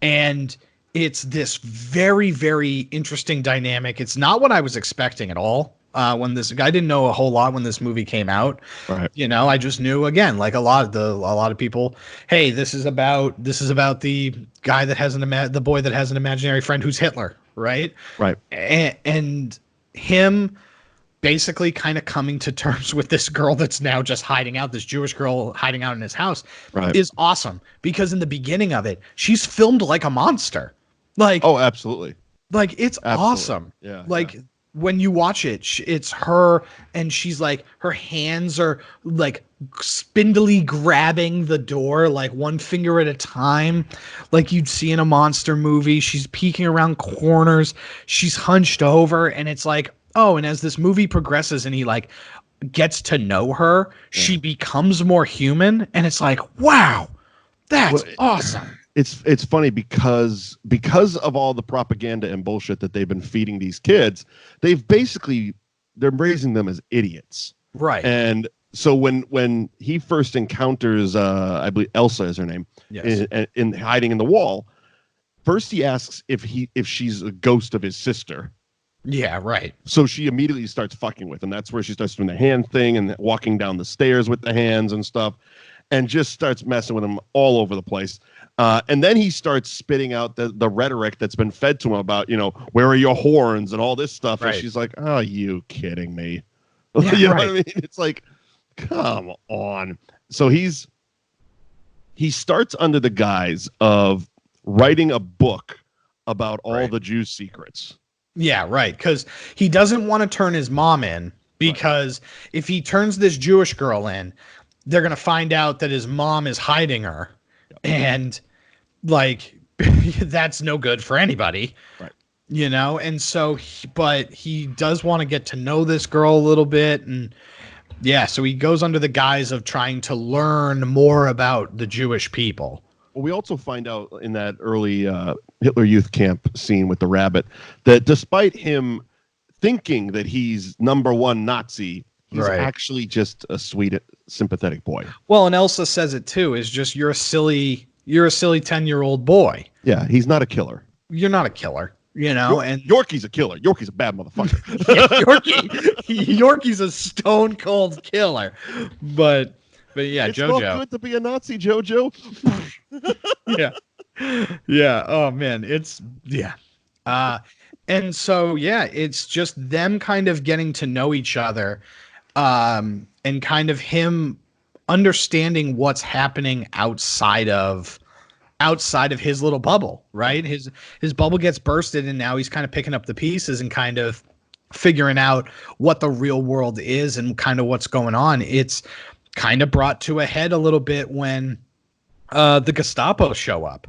and it's this very, very interesting dynamic. It's not what I was expecting at all. I didn't know a whole lot when this movie came out. Right. I just knew, again, like a lot of people, hey, this is about the guy that has the boy that has an imaginary friend who's Hitler. Right. Right. And him basically kind of coming to terms with this girl that's now just hiding out, this Jewish girl hiding out in his house, is awesome. Because in the beginning of it, she's filmed like a monster. Like, oh, absolutely. Like, it's awesome. Yeah. Like, when you watch it, it's her, and she's like, her hands are like spindly grabbing the door, like one finger at a time, like you'd see in a monster movie. She's peeking around corners. She's hunched over, and it's like, oh, and as this movie progresses and he like gets to know her, she becomes more human, and it's like, wow, that's awesome. It's funny because of all the propaganda and bullshit that they've been feeding these kids, they're raising them as idiots. Right. And so when he first encounters, I believe Elsa is her name, in hiding in the wall, first he asks if she's a ghost of his sister. Yeah, right. So she immediately starts fucking with him. That's where she starts doing the hand thing and walking down the stairs with the hands and stuff, and just starts messing with him all over the place. And then he starts spitting out the rhetoric that's been fed to him about, where are your horns and all this stuff. Right. And she's like, oh, you kidding me? Yeah, you know what I mean? It's like, come on. So he starts under the guise of writing a book about all the Jews' secrets. Yeah, right. Because he doesn't want to turn his mom in, because if he turns this Jewish girl in, they're going to find out that his mom is hiding her. And like, that's no good for anybody, right? And so, but he does want to get to know this girl a little bit. And so he goes under the guise of trying to learn more about the Jewish people. Well, we also find out in that early Hitler Youth Camp scene with the rabbit that despite him thinking that he's number one Nazi, he's actually just a sweet, sympathetic boy. Well, and Elsa says it too, is just, you're a silly 10-year-old boy. Yeah, he's not a killer. You're not a killer, and Yorkie's a killer. Yorkie's a bad motherfucker. Yorkie's a stone cold killer. But yeah, it's Jojo. It's good to be a Nazi, Jojo. Yeah. Oh man, and so it's just them kind of getting to know each other, and kind of him understanding what's happening outside of his little bubble, right? His bubble gets bursted, and now he's kind of picking up the pieces and kind of figuring out what the real world is and kind of what's going on. It's kind of brought to a head a little bit when the Gestapo show up.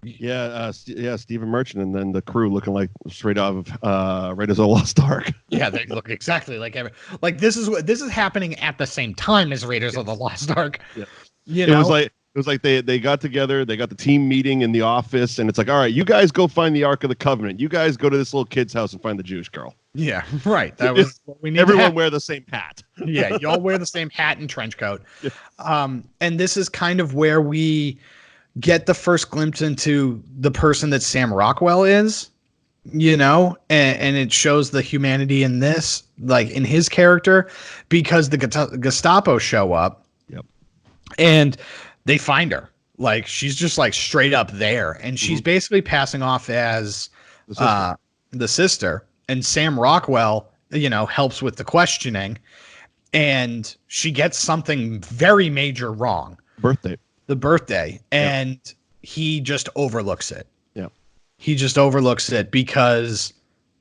Stephen Merchant and then the crew looking like straight out of Raiders of the Lost Ark. Yeah, they look exactly like this is happening at the same time as Raiders of the Lost Ark. Yeah. It was like they got together, they got the team meeting in the office, and it's like, all right, you guys go find the Ark of the Covenant. You guys go to this little kid's house and find the Jewish girl. Yeah, right. That was what we need. Everyone wear the same hat. Yeah, y'all wear the same hat and trench coat. Yeah. And this is kind of where we get the first glimpse into the person that Sam Rockwell is, and it shows the humanity in this, like in his character, because the Gestapo show up. Yep. And they find her. Like, she's just like straight up there, and she's basically passing off as the sister. And Sam Rockwell, helps with the questioning, and she gets something very major wrong. The birthday. And he just overlooks it. Yeah. He just overlooks it because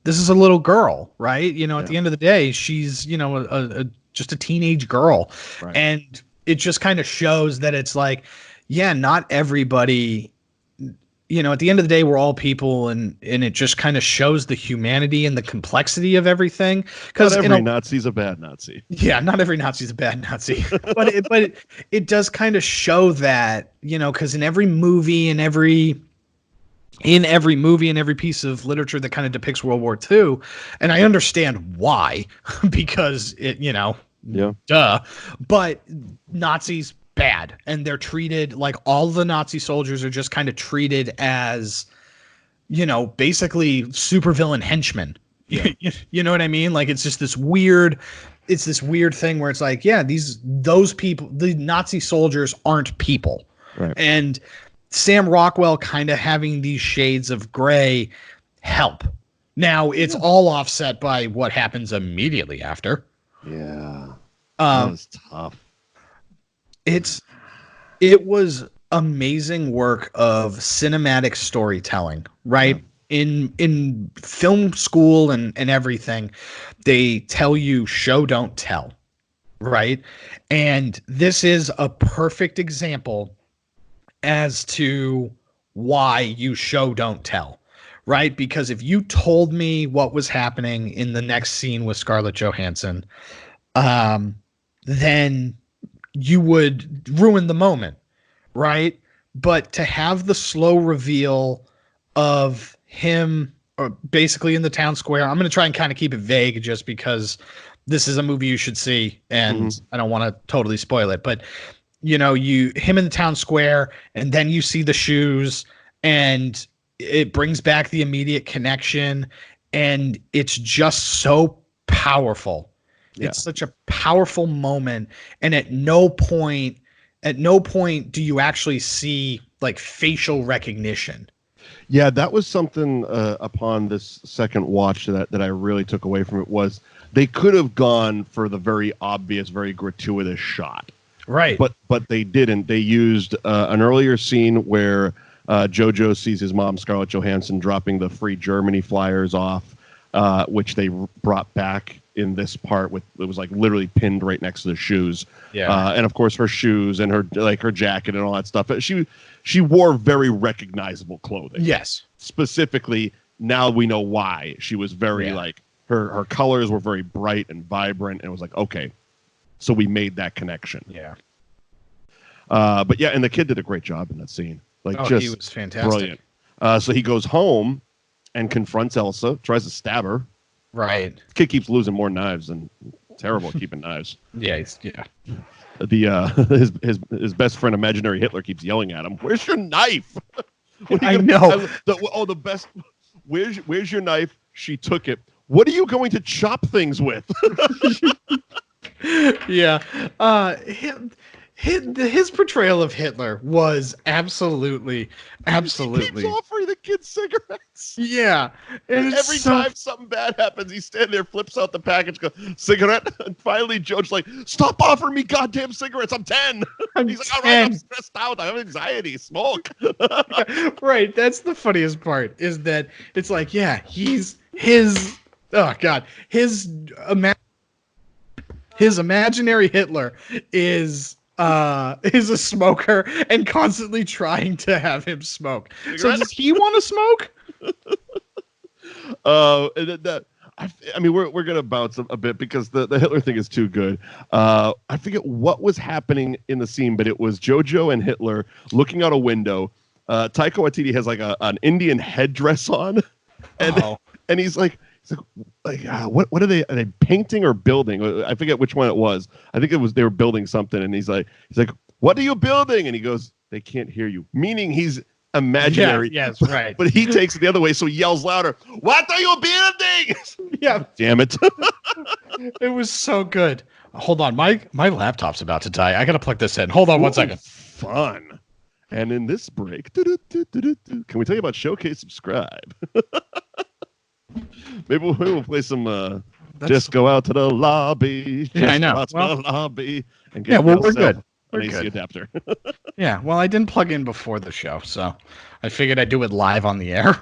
this is a little girl, right? At the end of the day, she's, just a teenage girl. Right. And it just kind of shows that it's like, not everybody, at the end of the day, we're all people, and it just kind of shows the humanity and the complexity of everything. Because every Nazi's a bad Nazi. Yeah, not every Nazi's a bad Nazi, but it does kind of show that, because in every movie and every piece of literature that kind of depicts World War II, and I understand why, because duh, but Nazis bad, and they're treated like all the Nazi soldiers are just kind of treated as, basically supervillain henchmen. Yeah. You know what I mean? Like, it's just this weird thing where it's like, those people, the Nazi soldiers aren't people. Right. And Sam Rockwell kind of having these shades of gray help, Now it's all offset by what happens immediately after. Yeah. That was tough. It was amazing work of cinematic storytelling, right? Yeah. In film school and everything, they tell you show, don't tell, right? And this is a perfect example as to why you show, don't tell, right? Because if you told me what was happening in the next scene with Scarlett Johansson, then you would ruin the moment, right? But to have the slow reveal of him or basically in the town square, I'm going to try and kind of keep it vague just because this is a movie you should see and I don't want to totally spoil it, but you know, him in the town square and then you see the shoes and it brings back the immediate connection and it's just so powerful. Yeah. It's such a powerful moment. And at no point do you actually see like facial recognition. Yeah, that was something upon this second watch that I really took away from it was they could have gone for the very obvious, very gratuitous shot. Right. But they didn't. They used an earlier scene where Jojo sees his mom, Scarlett Johansson, dropping the Free Germany flyers off, which they brought back in this part it was like literally pinned right next to the shoes. Yeah. And of course her shoes and her jacket and all that stuff. She wore very recognizable clothing. Yes. Specifically, now we know why. She was very like her colors were very bright and vibrant, and it was like, okay, so we made that connection. Yeah. But yeah, and the kid did a great job in that scene. Like, just he was fantastic. Brilliant. So he goes home and confronts Elsa, tries to stab her. Right. The kid keeps losing more knives and terrible at keeping knives. Yeah. His best friend, imaginary Hitler, keeps yelling at him. Where's your knife? I know. The best. Where's your knife? She took it. What are you going to chop things with? Yeah. His portrayal of Hitler was absolutely. He keeps offering the kid cigarettes. Yeah. And every time something bad happens, he stands there, flips out the package, goes, cigarette. And finally, Joe's like, stop offering me goddamn cigarettes. I'm 10. He's like, all right, I'm stressed out. I have anxiety. Smoke. Yeah, right. That's the funniest part is that it's like, yeah, his imaginary Hitler is a smoker and constantly trying to have him smoke. So does he want to smoke? I mean, we're gonna bounce a bit because the Hitler thing is too good. I forget what was happening in the scene, but it was Jojo and Hitler looking out a window. Taika Waititi has like an Indian headdress on, and he's like, what are they painting or building? I forget which one it was. I think they were building something, and he's like, what are you building? And he goes, they can't hear you, meaning he's imaginary. Yeah, yes, right. But he takes it the other way, so he yells louder, what are you building? Yeah, damn it. It was so good. Hold on, my laptop's about to die. I gotta plug this in. Hold on 1 second. Fun. And in this break, can we tell you about Showcase Subscribe? Maybe we'll play some just go out to the lobby. Yeah, I know. Out to the lobby and get we're good. We're an good. AC adapter. Yeah, well, I didn't plug in before the show, so I figured I'd do it live on the air.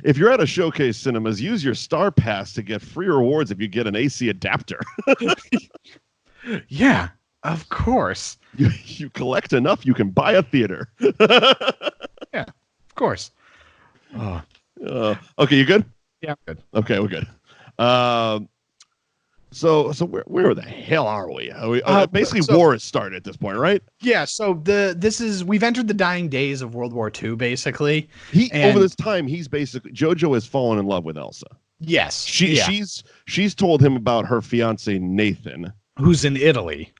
If you're at a Showcase Cinemas, use your Star Pass to get free rewards if you get an AC adapter. Yeah, of course. You collect enough, you can buy a theater. Yeah, of course. Okay, you good? Yeah, I'm good. Okay, we're good. So where the hell are we? War has started at this point, right? Yeah. So we've entered the dying days of World War II, basically. Over this time, Jojo has fallen in love with Elsa. Yes. She's told him about her fiance Nathan, who's in Italy.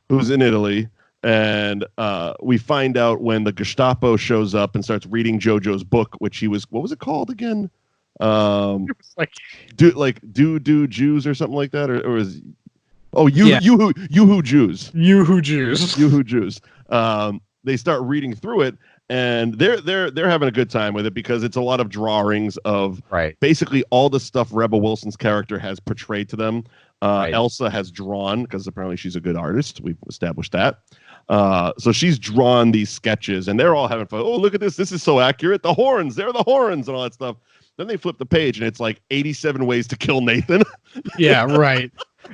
And we find out when the Gestapo shows up and starts reading Jojo's book, which what was it called again? It was like do Jews or something like that, or is you who Jews. You who Jews. They start reading through it, and they're having a good time with it because it's a lot of drawings of basically all the stuff Rebel Wilson's character has portrayed to them. Elsa has drawn, because apparently she's a good artist. We've established that. So she's drawn these sketches, and they're all having fun. Oh, look at this! This is so accurate. The horns, they're the horns, and all that stuff. Then they flip the page, and it's like 87 ways to kill Nathan. Yeah, right.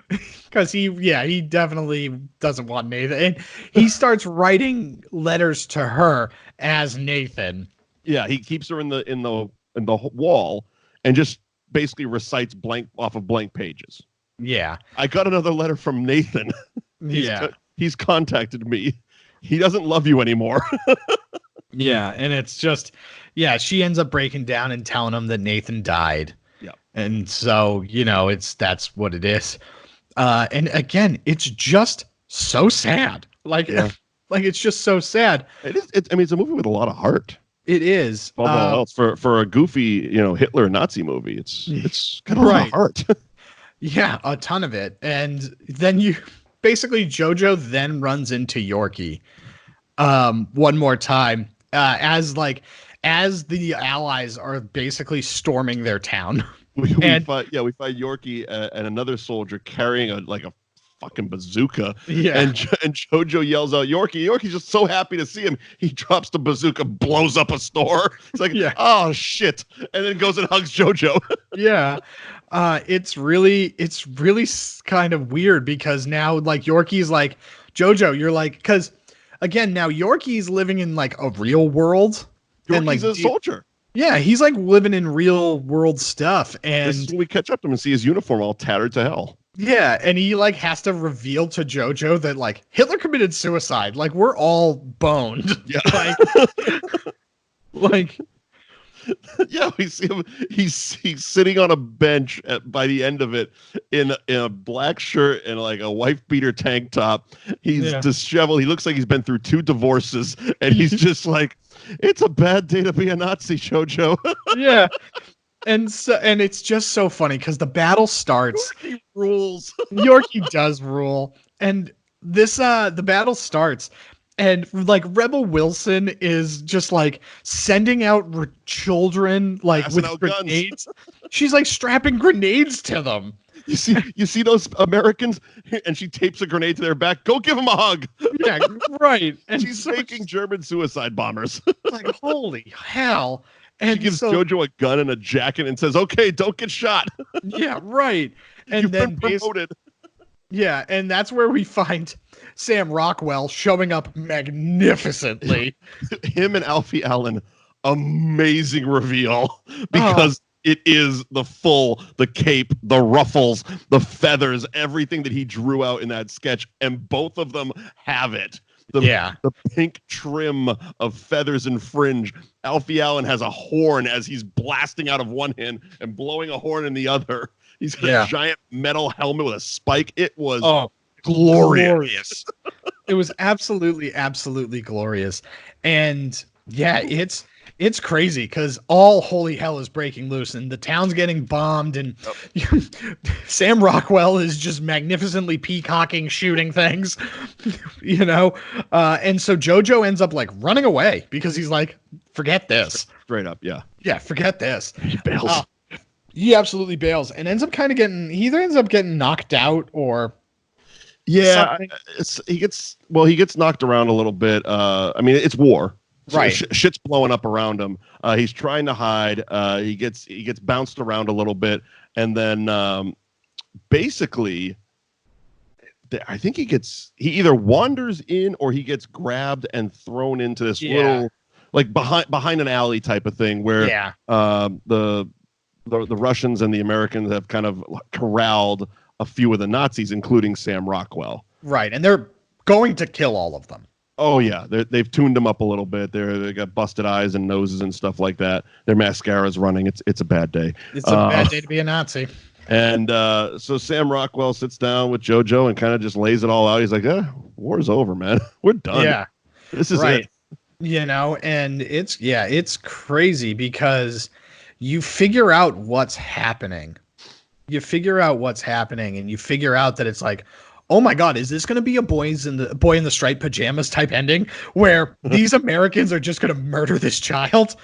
Because he definitely doesn't want Nathan, and he starts writing letters to her as Nathan. Yeah, he keeps her in the wall and just basically recites blank off of blank pages. Yeah, I got another letter from Nathan. He's contacted me. He doesn't love you anymore. Yeah, and it's just, she ends up breaking down and telling him that Nathan died. Yeah, and so that's what it is. And again, it's just so sad. Like it's just so sad. It is. It's a movie with a lot of heart. It is. Above all else, for a goofy, Hitler Nazi movie, it's got a lot of heart. Yeah, a ton of it. And then Jojo then runs into Yorkie one more time as the Allies are basically storming their town. We find Yorkie and another soldier carrying a fucking bazooka. Yeah. And Jojo yells out, Yorkie. Yorkie's just so happy to see him. He drops the bazooka, blows up a store. It's like, oh shit. And then goes and hugs Jojo. Yeah. It's really kind of weird because now Yorkie's like, Jojo, you're like, because again, now Yorkie's living in a real world. Yorkie's a soldier. Yeah, he's living in real world stuff. And this is when we catch up to him and see his uniform all tattered to hell. Yeah, and he has to reveal to Jojo that Hitler committed suicide. We're all boned. Yeah. Yeah, we see him. He's sitting on a bench by the end of it in a black shirt and a wife beater tank top. He's disheveled. He looks like he's been through 2 divorces, and he's just it's a bad day to be a Nazi, Jojo. Yeah. And it's just so funny because the battle starts. Yorkie rules. Yorkie does rule. And the battle starts. And Rebel Wilson is just sending out children with grenades. She's strapping grenades to them. You see those Americans, and she tapes a grenade to their back. Go give them a hug. Yeah, right. And she's making German suicide bombers. Holy hell. And she gives Jojo a gun and a jacket and says, "Okay, don't get shot." Yeah, right. And You've then been promoted. Yeah, and that's where we find Sam Rockwell showing up magnificently. Him and Alfie Allen, amazing reveal because it is the cape, the ruffles, the feathers, everything that he drew out in that sketch, and both of them have it. The pink trim of feathers and fringe. Alfie Allen has a horn as he's blasting out of one hand and blowing a horn in the other. He's got a giant metal helmet with a spike. It was glorious. It was absolutely, absolutely glorious. And it's crazy because all holy hell is breaking loose and the town's getting bombed and Sam Rockwell is just magnificently peacocking, shooting things, and so Jojo ends up running away because he's forget this. Straight up. Yeah. Yeah. Forget this. He bails. He absolutely bails and ends up he either ends up getting knocked out or something. He gets knocked around a little bit. It's war. Right. Shit's blowing up around him. He's trying to hide. He gets bounced around a little bit. And then basically, I think he either wanders in or he gets grabbed and thrown into this little, behind an alley type of thing where the Russians and the Americans have kind of corralled a few of the Nazis, including Sam Rockwell. Right. And they're going to kill all of them. Oh yeah, they've tuned them up a little bit. They got busted eyes and noses and stuff like that. Their mascara's running. It's a bad day. It's a bad day to be a Nazi. And so Sam Rockwell sits down with Jojo and kind of just lays it all out. He's like, war's over, man. We're done. Yeah, this is it. And it's crazy because you figure out what's happening. And you figure out that it's oh my God, is this going to be a boy in the striped pajamas type ending where these Americans are just going to murder this child?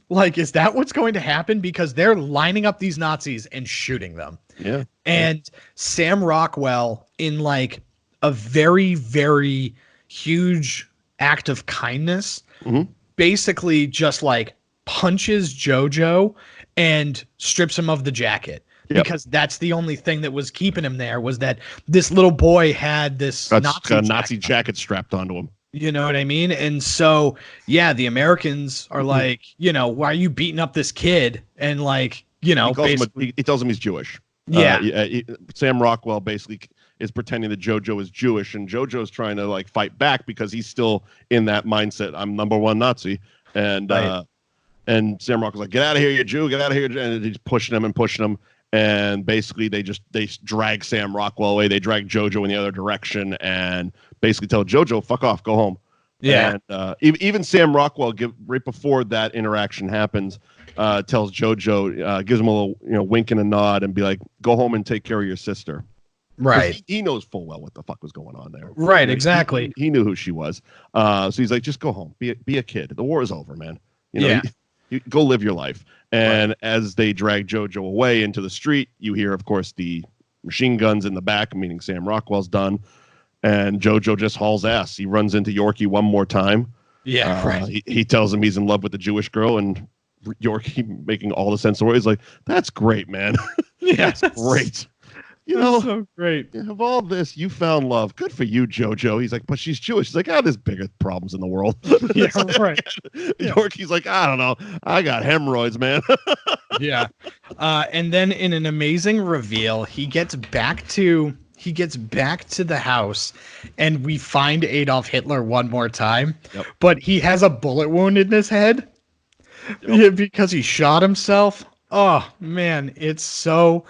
Like, is that what's going to happen? Because they're lining up these Nazis and shooting them. Yeah. And Sam Rockwell, in like a very, very huge act of kindness, basically just like punches Jojo and strips him of the jacket. Yep. Because that's the only thing that was keeping him there, was that this little boy had this Nazi jacket strapped onto him. You know what I mean? And so, yeah, the Americans are like, you know, why are you beating up this kid? And like, you know, he tells him he's Jewish. Yeah. Sam Rockwell basically is pretending that Jojo is Jewish, and Jojo's trying to like fight back because he's still in that mindset. I'm number one Nazi. And and Sam Rockwell's like, get out of here, you Jew, get out of here. And he's pushing him. And basically they drag Sam Rockwell away. They drag Jojo in the other direction and basically tell Jojo, fuck off, go home. Yeah. And even Sam Rockwell, right before that interaction happens, tells Jojo, gives him a little wink and a nod and be like, go home and take care of your sister. Right. He knows full well what the fuck was going on there. Right, exactly. He knew who she was. So he's like, just go home. Be a kid. The war is over, man. You go live your life. And as they drag Jojo away into the street, you hear, of course, the machine guns in the back, meaning Sam Rockwell's done. And Jojo just hauls ass. He runs into Yorkie one more time. Yeah, right. He tells him he's in love with the Jewish girl, and Yorkie, making all the sense of the word, he's like, that's great, man. Yeah, that's great. That's so great. Of all this, you found love. Good for you, Jojo. He's like, but she's Jewish. He's like, there's bigger problems in the world. Yeah, right. Yorkie's like, I don't know. I got hemorrhoids, man. Yeah. And then in an amazing reveal, he gets back to the house, and we find Adolf Hitler one more time. Yep. But he has a bullet wound in his head because he shot himself. Oh man, it's so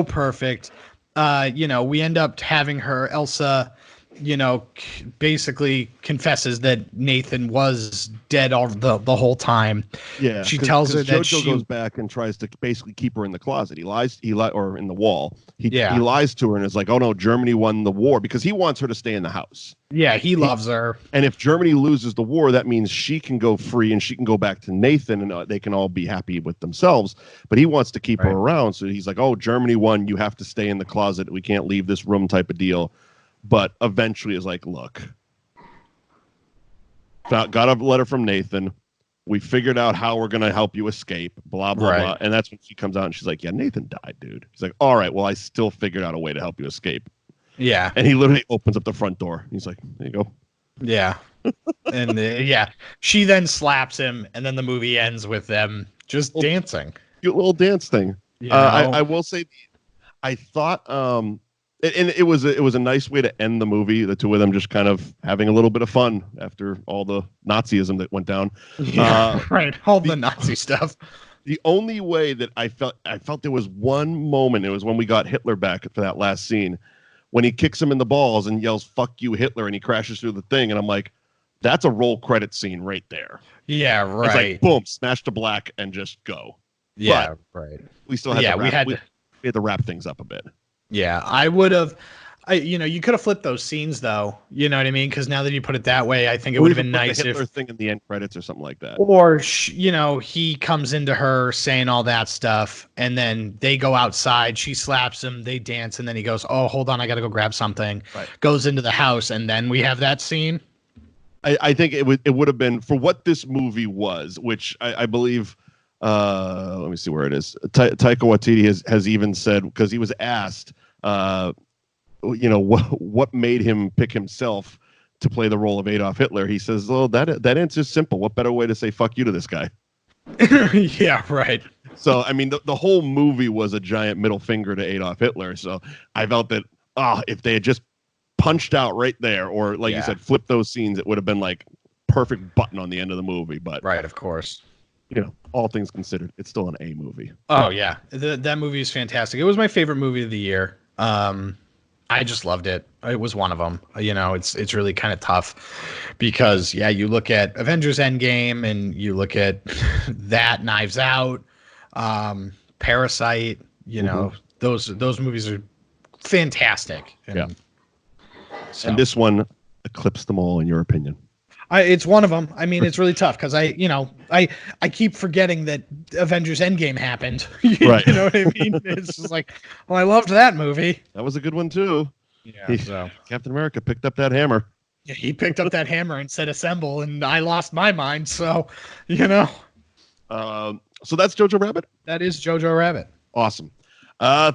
perfect. We end up having Elsa, basically confesses that Nathan was dead all the whole time. Yeah, she tells her that Jojo goes back and tries to basically keep her in the closet. He lies, or in the wall. He lies to her and is like, "Oh no, Germany won the war," because he wants her to stay in the house. Yeah, he loves her. And if Germany loses the war, that means she can go free and she can go back to Nathan, and they can all be happy with themselves. But he wants to keep her around, so he's like, "Oh, Germany won. You have to stay in the closet. We can't leave this room," type of deal. But eventually is like, look, got a letter from Nathan. We figured out how we're going to help you escape, blah, blah, blah. And that's when she comes out and she's like, yeah, Nathan died, dude. He's like, all right, well, I still figured out a way to help you escape. Yeah. And he literally opens up the front door. He's like, there you go. Yeah. And she then slaps him, and then the movie ends with them just dancing. Cute little dance thing. I will say, I thought... And it was a nice way to end the movie. The two of them just kind of having a little bit of fun after all the Nazism that went down. Yeah, right. All the Nazi stuff. The only way that I felt there was one moment. It was when we got Hitler back for that last scene, when he kicks him in the balls and yells "Fuck you, Hitler," and he crashes through the thing. And I'm like, that's a roll credit scene right there. Yeah, right. It's like boom, smash to black and just go. Yeah, right. We still had we had to wrap things up a bit. Yeah, I would have. You could have flipped those scenes, though. You know what I mean? Because now that you put it that way, I think it would have been nice the Hitler if thing in the end credits or something like that. Or he comes into her saying all that stuff, and then they go outside. She slaps him. They dance, and then he goes, "Oh, hold on, I got to go grab something." Right. Goes into the house, and then we have that scene. I think it would have been for what this movie was, which I believe. Let me see where it is. Taika Waititi has even said, because he was asked, what made him pick himself to play the role of Adolf Hitler. He says, "Oh, that answer's simple. What better way to say fuck you to this guy?" Yeah, right. So I mean, the whole movie was a giant middle finger to Adolf Hitler. So I felt that if they had just punched out right there, or like you said, flip those scenes, it would have been like perfect button on the end of the movie. But right, of course. All things considered, it's still an A movie. Oh yeah, that movie is fantastic. It was my favorite movie of the year. I just loved it. It was one of them. It's really kind of tough because you look at Avengers Endgame and you look at that, Knives Out, Parasite. Those movies are fantastic. And So. And this one eclipsed them all, in your opinion. It's one of them. I mean, it's really tough because I keep forgetting that Avengers Endgame happened. Right. You know what I mean? It's just like, well, I loved that movie. That was a good one too. Yeah. So Captain America picked up that hammer. yeah, he picked up that hammer and said assemble, and I lost my mind. So, So that's Jojo Rabbit. that is Jojo Rabbit. Awesome.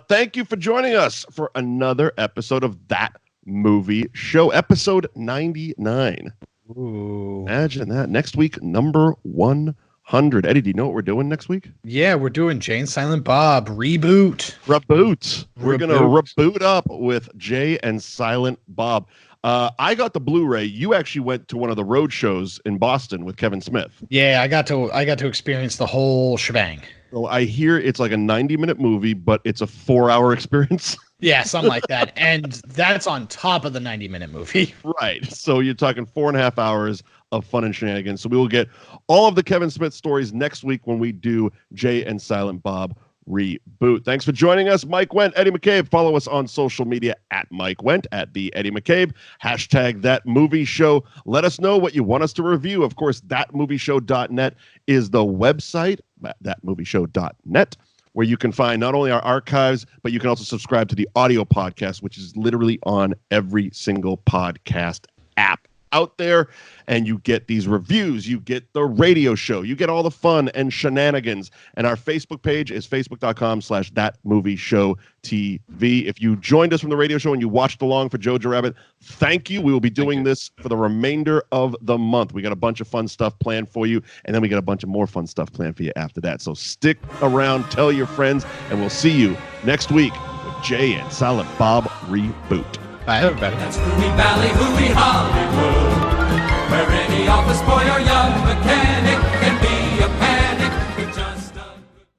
Thank you for joining us for another episode of That Movie Show, episode 99. Ooh. Imagine that. Next week, number 100. Eddie, do you know what we're doing next week? Yeah, we're doing Jay and Silent Bob reboot. Reboot. We're going to Reboot. reboot up with Jay and Silent Bob. I got the Blu-ray. You actually went to one of the road shows in Boston with Kevin Smith. Yeah, I got to experience the whole shebang. So I hear it's like a 90-minute movie, but it's a 4-hour experience. Yeah, something like that. And that's on top of the 90-minute movie. Right. So you're talking 4.5 hours of fun and shenanigans. So we will get all of the Kevin Smith stories next week when we do Jay and Silent Bob reboot. Thanks for joining us, Mike Wendt, Eddie McCabe. Follow us on social media at Mike Wendt, at the Eddie McCabe, hashtag That Movie Show. Let us know what you want us to review. Of course, thatmovieshow.net is the website, thatmovieshow.net, where you can find not only our archives, but you can also subscribe to the audio podcast, which is literally on every single podcast app out there. And you get these reviews, you get the radio show, you get all the fun and shenanigans. And our Facebook page is facebook.com/thatmovieshowtv. If you joined us from the radio show and you watched along for Jojo Rabbit, thank you. We will be doing this for the remainder of the month. We got a bunch of fun stuff planned for you, and then we got a bunch of more fun stuff planned for you after that. So stick around, tell your friends, and we'll see you next week with Jay and Silent Bob Reboot. Bye, everybody. That's Hooey Valley, Hooey Hollywood, where any office boy or young McCabe